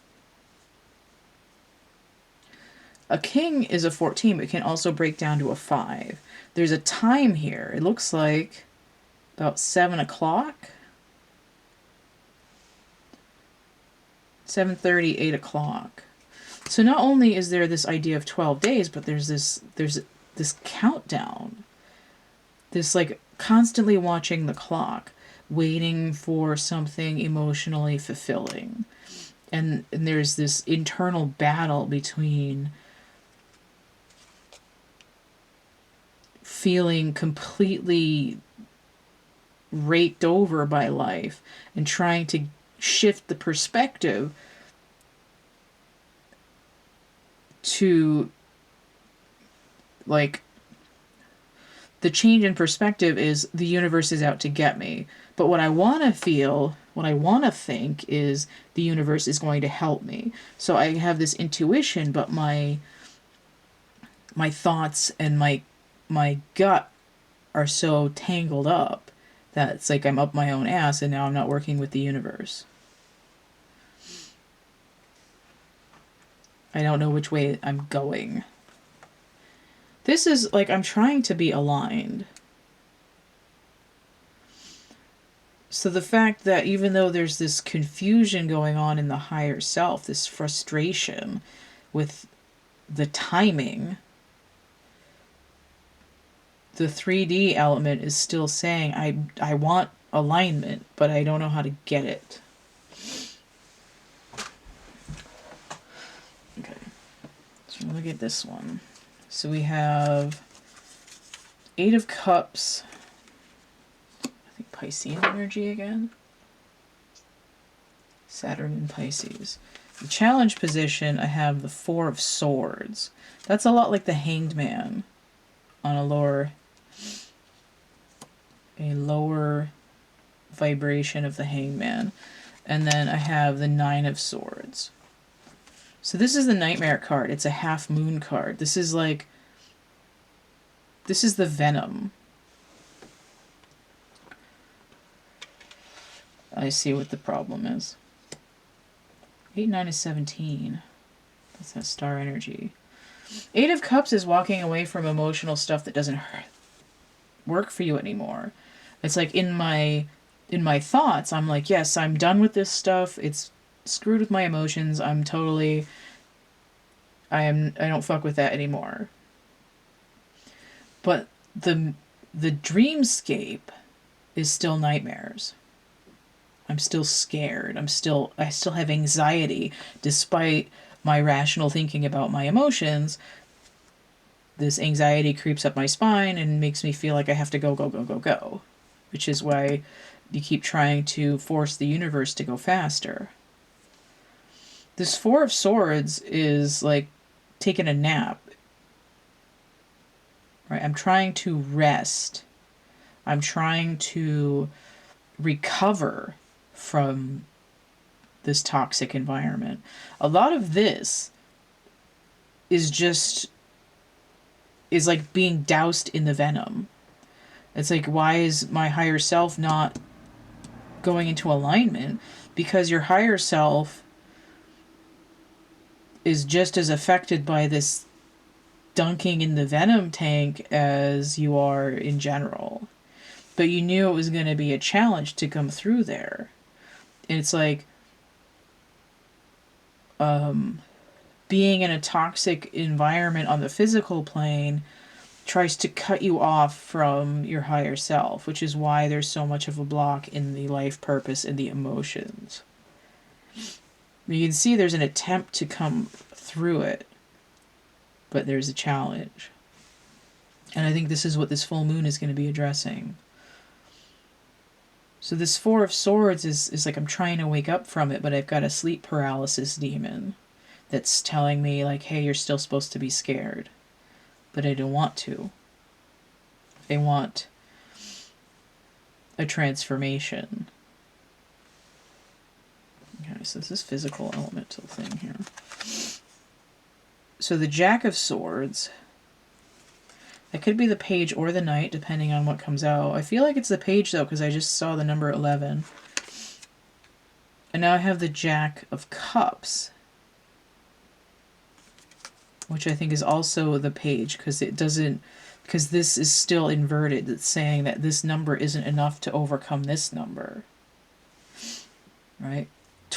A King is a 14, but can also break down to a 5. There's a time here. It looks like about 7 o'clock. 7:30, 8 o'clock. So not only is there this idea of 12 days, but there's this countdown. This like constantly watching the clock, waiting for something emotionally fulfilling. And there's this internal battle between feeling completely raked over by life and trying to shift the perspective to, like, the change in perspective is the universe is out to get me. But what I want to feel, what I want to think is the universe is going to help me. So I have this intuition, but my thoughts and my gut are so tangled up that it's like I'm up my own ass and now I'm not working with the universe. I don't know which way I'm going. This is like I'm trying to be aligned. So the fact that even though there's this confusion going on in the higher self, this frustration with the timing, the 3D element is still saying, I want alignment, but I don't know how to get it. Okay, so look at this one. So we have 8 of Cups, I think Piscean energy again. Saturn in Pisces. The challenge position, I have the 4 of Swords. That's a lot like the Hanged Man on a lower vibration of the Hangman. And then I have the 9 of Swords. So this is the Nightmare card. It's a half moon card. This is like, this is the Venom. I see what the problem is. 8, 9 is 17. That's that star energy. 8 of Cups is walking away from emotional stuff that doesn't work for you anymore. It's like in my thoughts, I'm like, yes, I'm done with this stuff. It's screwed with my emotions. I don't fuck with that anymore. But the dreamscape is still nightmares. I'm still scared. I still have anxiety despite my rational thinking about my emotions. This anxiety creeps up my spine and makes me feel like I have to go, go, go, go, go. Which is why you keep trying to force the universe to go faster. This 4 of Swords is like taking a nap. Right? I'm trying to rest. I'm trying to recover from this toxic environment. A lot of this is like being doused in the venom. It's like, why is my higher self not going into alignment? Because your higher self is just as affected by this dunking in the venom tank as you are in general. But you knew it was going to be a challenge to come through there. And it's like, being in a toxic environment on the physical plane tries to cut you off from your higher self, which is why there's so much of a block in the life purpose and the emotions. You can see there's an attempt to come through it, but there's a challenge. And I think this is what this full moon is going to be addressing. So this 4 of Swords is like I'm trying to wake up from it, but I've got a sleep paralysis demon that's telling me, like, hey, you're still supposed to be scared. But I don't want to. I want a transformation. Okay, so this is physical elemental thing here. So the Jack of Swords, that could be the Page or the Knight, depending on what comes out. I feel like it's the Page, though, because I just saw the number 11. And now I have the Jack of Cups, which I think is also the Page, because this is still inverted. It's saying that this number isn't enough to overcome this number. Right?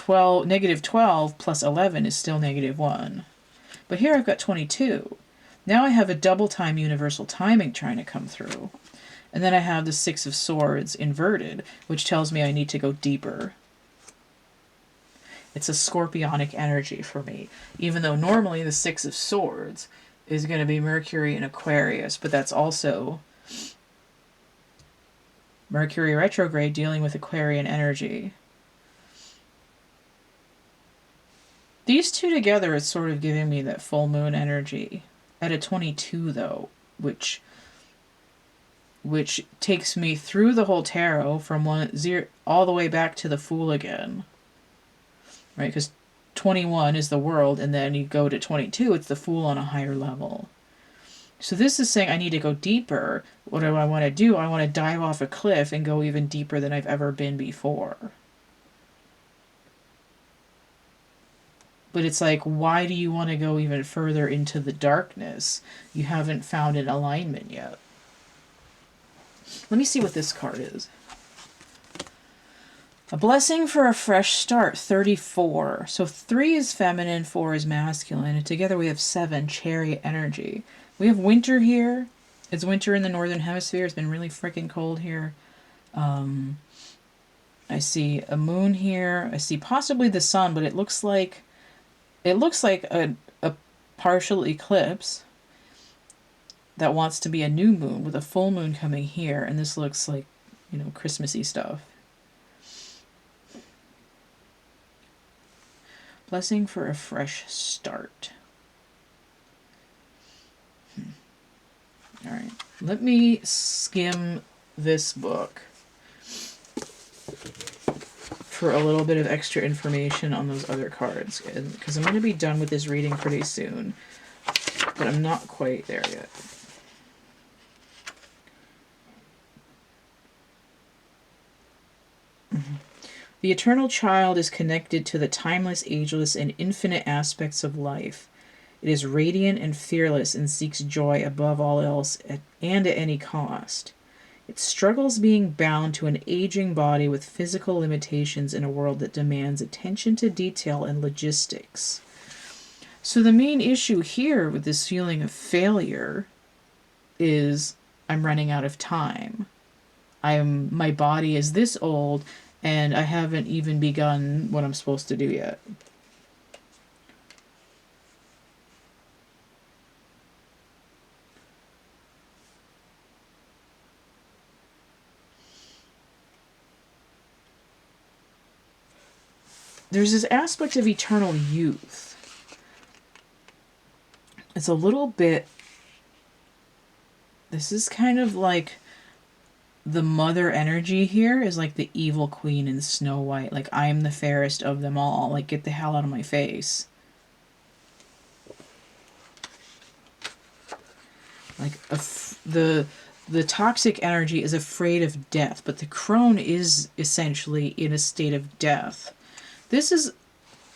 Negative 12 plus 11 is still negative 1. But here I've got 22. Now I have a double time universal timing trying to come through. And then I have the 6 of Swords inverted, which tells me I need to go deeper. It's a scorpionic energy for me. Even though normally the 6 of Swords is going to be Mercury in Aquarius, but that's also Mercury retrograde dealing with Aquarian energy. These two together is sort of giving me that full moon energy at a 22 though, which takes me through the whole tarot from 1-0 all the way back to the Fool again. Right? Because 21 is the world, and then you go to 22, it's the Fool on a higher level. So this is saying I need to go deeper. What do I want to do? I want to dive off a cliff and go even deeper than I've ever been before. But it's like, why do you want to go even further into the darkness? You haven't found an alignment yet. Let me see what this card is. A blessing for a fresh start, 34. So 3 is feminine, 4 is masculine. And together we have 7, chariot energy. We have winter here. It's winter in the northern hemisphere. It's been really freaking cold here. I see a moon here. I see possibly the sun, but it looks like a partial eclipse that wants to be a new moon with a full moon coming here. And this looks like, you know, Christmassy stuff. Blessing for a fresh start. All right, let me skim this book for a little bit of extra information on those other cards, because I'm going to be done with this reading pretty soon, but I'm not quite there yet. The eternal child is connected to the timeless, ageless, and infinite aspects of life. It is radiant and fearless and seeks joy above all else and at any cost. It struggles being bound to an aging body with physical limitations in a world that demands attention to detail and logistics. So the main issue here with this feeling of failure is I'm running out of time. My body is this old and I haven't even begun what I'm supposed to do yet. There's this aspect of eternal youth. It's a little bit... This is kind of like the mother energy here is like the evil queen in Snow White. Like, I'm the fairest of them all. Like, get the hell out of my face. Like, the toxic energy is afraid of death, but the crone is essentially in a state of death. This is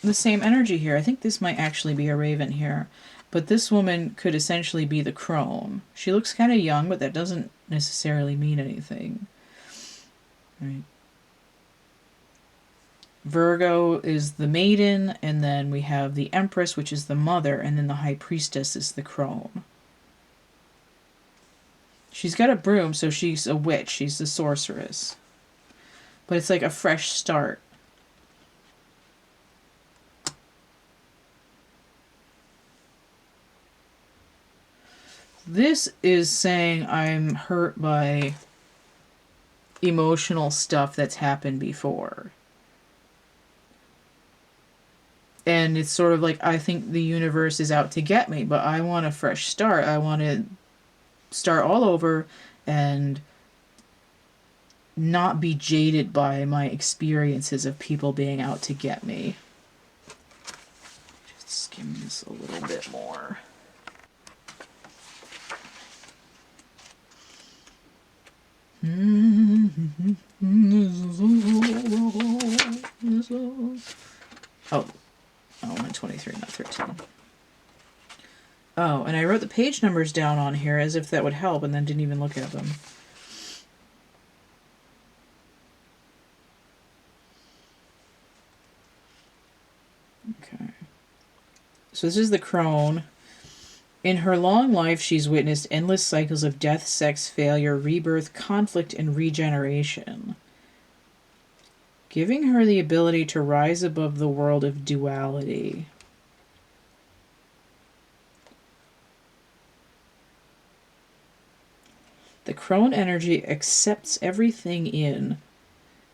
the same energy here. I think this might actually be a raven here. But this woman could essentially be the crone. She looks kind of young, but that doesn't necessarily mean anything. Right. Virgo is the maiden, and then we have the Empress, which is the mother, and then the High Priestess is the crone. She's got a broom, so she's a witch. She's the sorceress. But it's like a fresh start. This is saying I'm hurt by emotional stuff that's happened before. And it's sort of like, I think the universe is out to get me, but I want a fresh start. I want to start all over and not be jaded by my experiences of people being out to get me. Just skim this a little bit more. Oh, I'm on 23, not 13. Oh, and I wrote the page numbers down on here as if that would help, and then didn't even look at them. Okay. So this is the crone. In her long life, she's witnessed endless cycles of death, sex, failure, rebirth, conflict, and regeneration, giving her the ability to rise above the world of duality. The crone energy accepts everything in,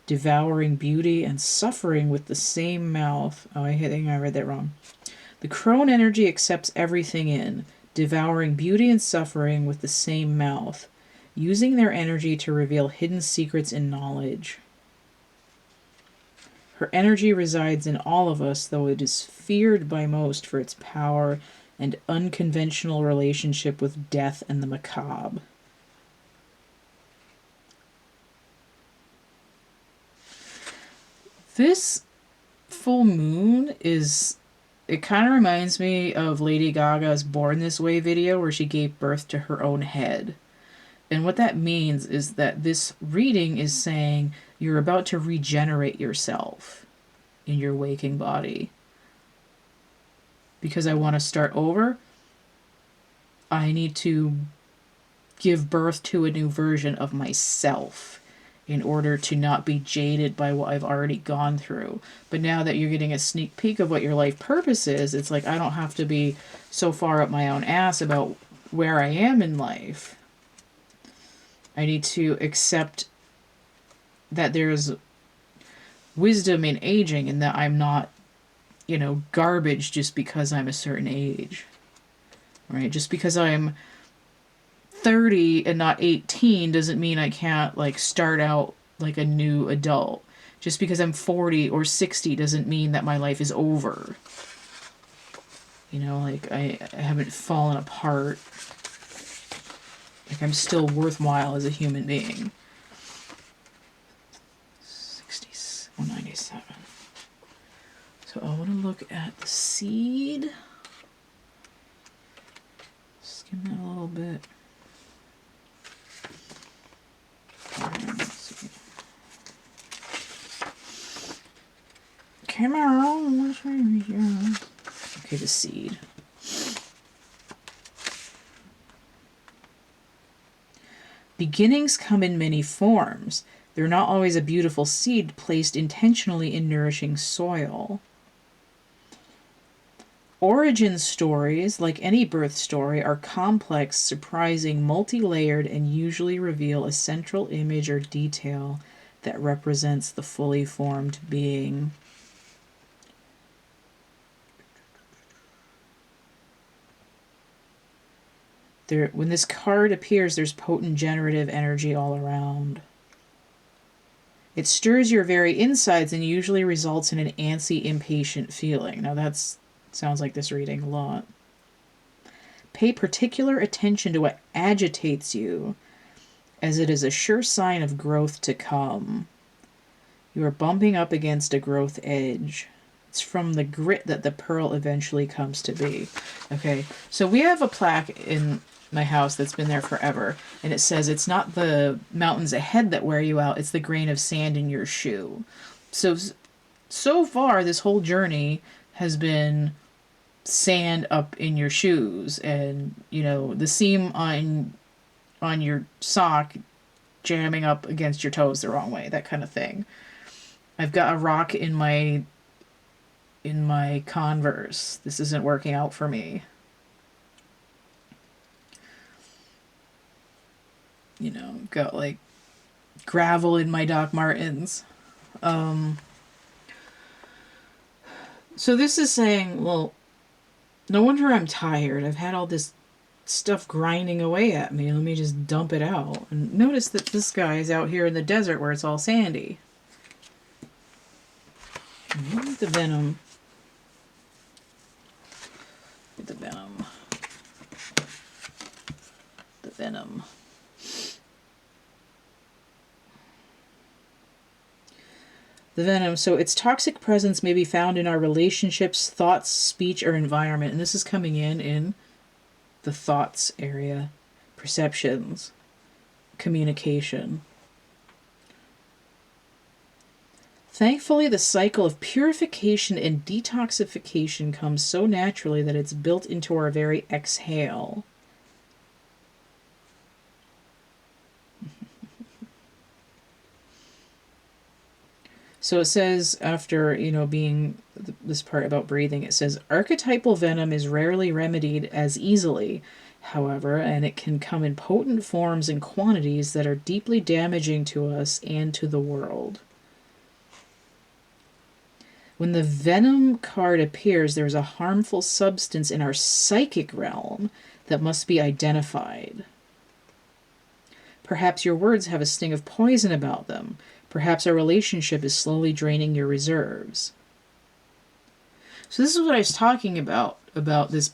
devouring beauty and suffering with the same mouth. Oh, I think I read that wrong. The crone energy accepts everything in, devouring beauty and suffering with the same mouth, using their energy to reveal hidden secrets and knowledge. Her energy resides in all of us, though it is feared by most for its power and unconventional relationship with death and the macabre. This full moon is... It kind of reminds me of Lady Gaga's Born This Way video where she gave birth to her own head. And what that means is that this reading is saying you're about to regenerate yourself in your waking body. Because I want to start over, I need to give birth to a new version of myself in order to not be jaded by what I've already gone through. But now that you're getting a sneak peek of what your life purpose is, it's like I don't have to be so far up my own ass about where I am in life. I need to accept that there's wisdom in aging and that I'm not, garbage just because I'm a certain age. Right? Just because I'm 30 and not 18 doesn't mean I can't start out like a new adult. Just because I'm 40 or 60 doesn't mean that my life is over. I haven't fallen apart. I'm still worthwhile as a human being. 197. So I want to look at the seed. Skim that a little bit. Come on, okay, the seed. Beginnings come in many forms. They're not always a beautiful seed placed intentionally in nourishing soil. Origin stories, like any birth story, are complex, surprising, multi-layered, and usually reveal a central image or detail that represents the fully formed being. When this card appears, there's potent generative energy all around. It stirs your very insides and usually results in an antsy, impatient feeling. Now that sounds like this reading a lot. Pay particular attention to what agitates you, as it is a sure sign of growth to come. You are bumping up against a growth edge. It's from the grit that the pearl eventually comes to be. Okay, so we have a plaque in my house that's been there forever, and it says it's not the mountains ahead that wear you out, it's the grain of sand in your shoe. So far this whole journey has been sand up in your shoes, and the seam on your sock jamming up against your toes the wrong way, that kind of thing. I've got a rock in my Converse. This isn't working out for me. Got gravel in my Doc Martens. So this is saying, well, no wonder I'm tired. I've had all this stuff grinding away at me. Let me just dump it out. And notice that this guy is out here in the desert where it's all sandy. The venom. The venom. The venom. The venom. So its toxic presence may be found in our relationships, thoughts, speech, or environment. And this is coming in the thoughts area, perceptions, communication. Thankfully, the cycle of purification and detoxification comes so naturally that it's built into our very exhale. So it says, after, being this part about breathing, it says, archetypal venom is rarely remedied as easily. however, and it can come in potent forms and quantities that are deeply damaging to us and to the world. When the Venom card appears, there is a harmful substance in our psychic realm that must be identified. Perhaps your words have a sting of poison about them. Perhaps our relationship is slowly draining your reserves. So this is what I was talking about this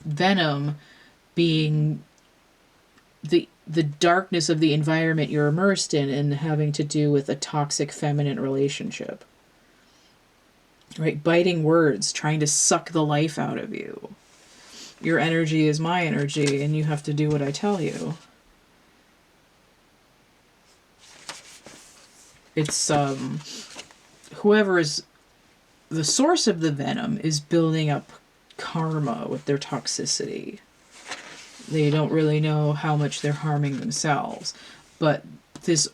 venom being the darkness of the environment you're immersed in and having to do with a toxic feminine relationship. Right? Biting words, trying to suck the life out of you. Your energy is my energy, and you have to do what I tell you. It's, whoever is the source of the venom is building up karma with their toxicity. They don't really know how much they're harming themselves. But this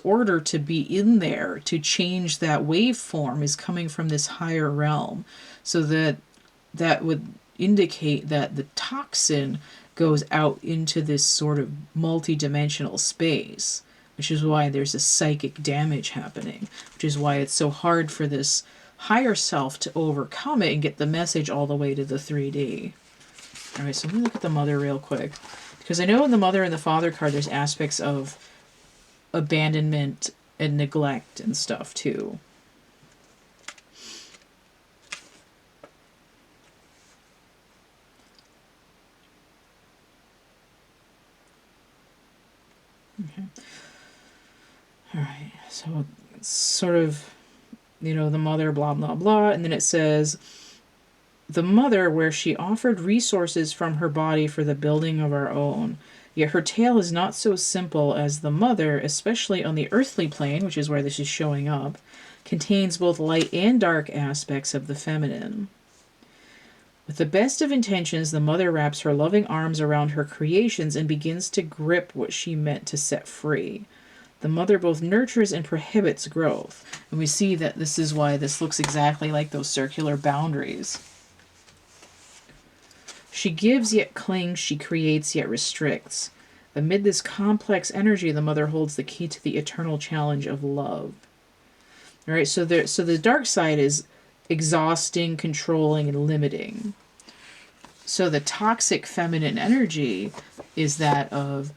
order to be in there, to change that waveform, is coming from this higher realm. So that would indicate that the toxin goes out into this sort of multi-dimensional space, which is why there's a psychic damage happening, which is why it's so hard for this higher self to overcome it and get the message all the way to the 3D. All right, so let me look at the Mother real quick. Because I know in the Mother and the Father card, there's aspects of abandonment and neglect and stuff, too. Okay. All right, so it's sort of, the Mother, blah, blah, blah, and then it says, the Mother, where she offered resources from her body for the building of our own. Yet her tale is not so simple, as the Mother, especially on the earthly plane, which is where this is showing up, contains both light and dark aspects of the feminine. With the best of intentions, the Mother wraps her loving arms around her creations and begins to grip what she meant to set free. The Mother both nurtures and prohibits growth. And we see that this is why this looks exactly like those circular boundaries. She gives yet clings, she creates yet restricts. Amid this complex energy, the Mother holds the key to the eternal challenge of love. All right, so the dark side is exhausting, controlling, and limiting. So the toxic feminine energy is that of,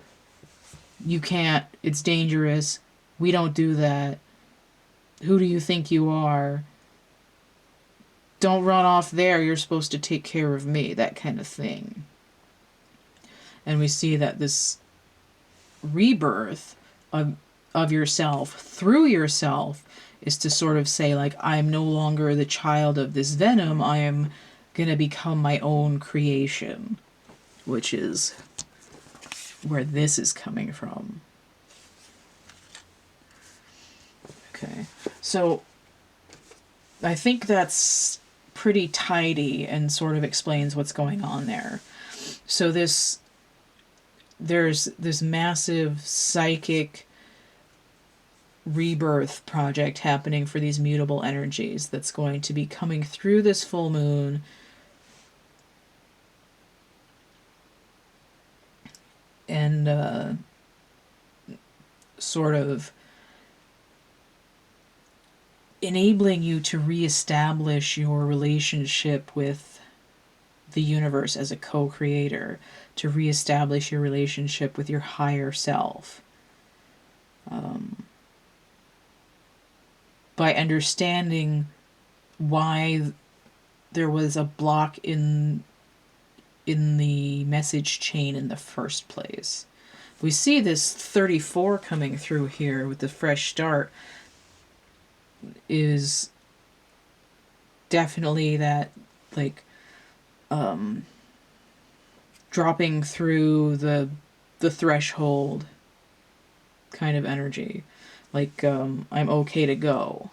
you can't, it's dangerous, we don't do that, who do you think you are? Don't run off there, you're supposed to take care of me, that kind of thing. And we see that this rebirth of yourself through yourself is to sort of say, like, I'm no longer the child of this venom, I am going to become my own creation, which is where this is coming from. Okay, so I think that's pretty tidy and sort of explains what's going on there. So there's this massive psychic rebirth project happening for these mutable energies that's going to be coming through this full moon and sort of enabling you to reestablish your relationship with the universe as a co-creator, to reestablish your relationship with your higher self. By understanding why there was a block in the message chain in the first place. We see this 34 coming through here with the fresh start is definitely that, like, dropping through the threshold kind of energy. Like, I'm okay to go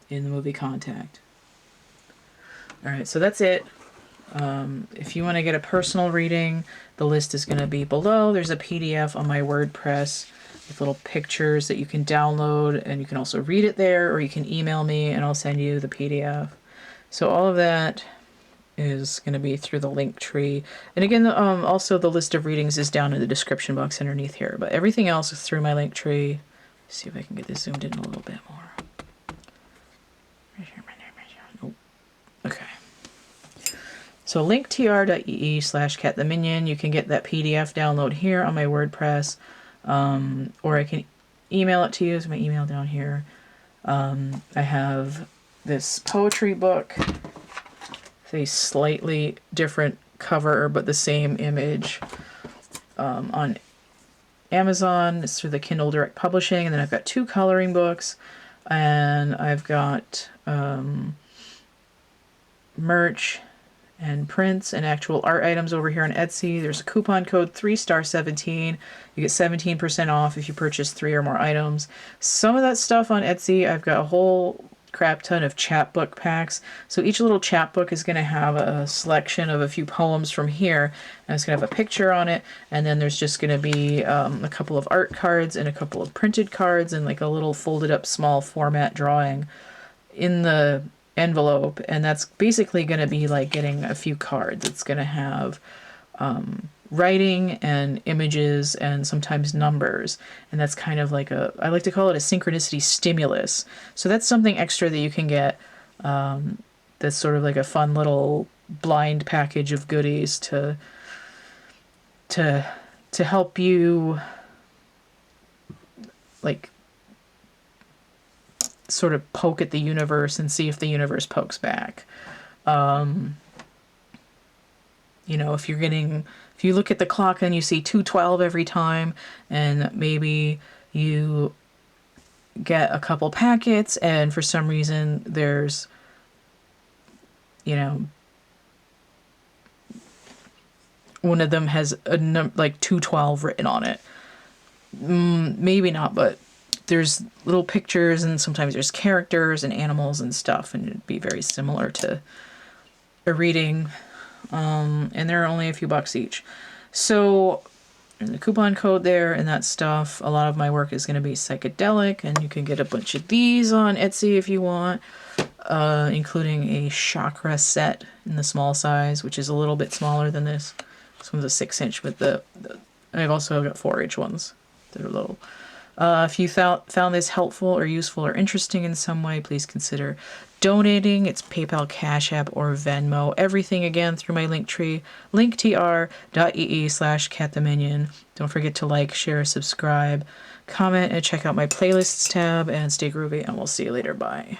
in the movie Contact. Alright, so that's it. If you want to get a personal reading, the list is going to be below. There's a PDF on my WordPress with little pictures that you can download, and you can also read it there, or you can email me and I'll send you the PDF. So all of that is going to be through the link tree. And again, also the list of readings is down in the description box underneath here. But everything else is through my link tree. Let's see if I can get this zoomed in a little bit more. Nope. Okay. So linktr.ee/CATtheMinion. You can get that PDF download here on my WordPress. Or I can email it to you. There's my email down here. I have this poetry book. It's a slightly different cover, but the same image, on Amazon. It's through the Kindle Direct Publishing. And then I've got 2 coloring books. And I've got merch and prints and actual art items over here on Etsy. There's a coupon code 3star17. You get 17% off if you purchase 3 or more items. Some of that stuff on Etsy, I've got a whole crap ton of chapbook packs. So each little chapbook is going to have a selection of a few poems from here, and it's going to have a picture on it, and then there's just going to be a couple of art cards and a couple of printed cards and like a little folded up small format drawing in the envelope. And that's basically going to be like getting a few cards. It's going to have writing and images and sometimes numbers, and that's kind of like I like to call it a synchronicity stimulus. So that's something extra that you can get, that's sort of like a fun little blind package of goodies to help you like sort of poke at the universe and see if the universe pokes back. You know, if you look at the clock and you see 2:12 every time, and maybe you get a couple packets and for some reason there's, you know, one of them has like 212 written on it. Maybe not, but there's little pictures and sometimes there's characters and animals and stuff, and it'd be very similar to a reading. And they're only a few bucks each. So the coupon code there and that stuff. A lot of my work is going to be psychedelic, and you can get a bunch of these on Etsy if you want, including a chakra set in the small size, which is a little bit smaller than this. This one's a 6-inch, but I've also got 4-inch ones that are little. If you found this helpful or useful or interesting in some way, please consider donating. It's PayPal, Cash App, or Venmo. Everything, again, through my link tree, linktr.ee/CATtheMinion. Don't forget to like, share, subscribe, comment, and check out my playlists tab, and stay groovy, and we'll see you later. Bye.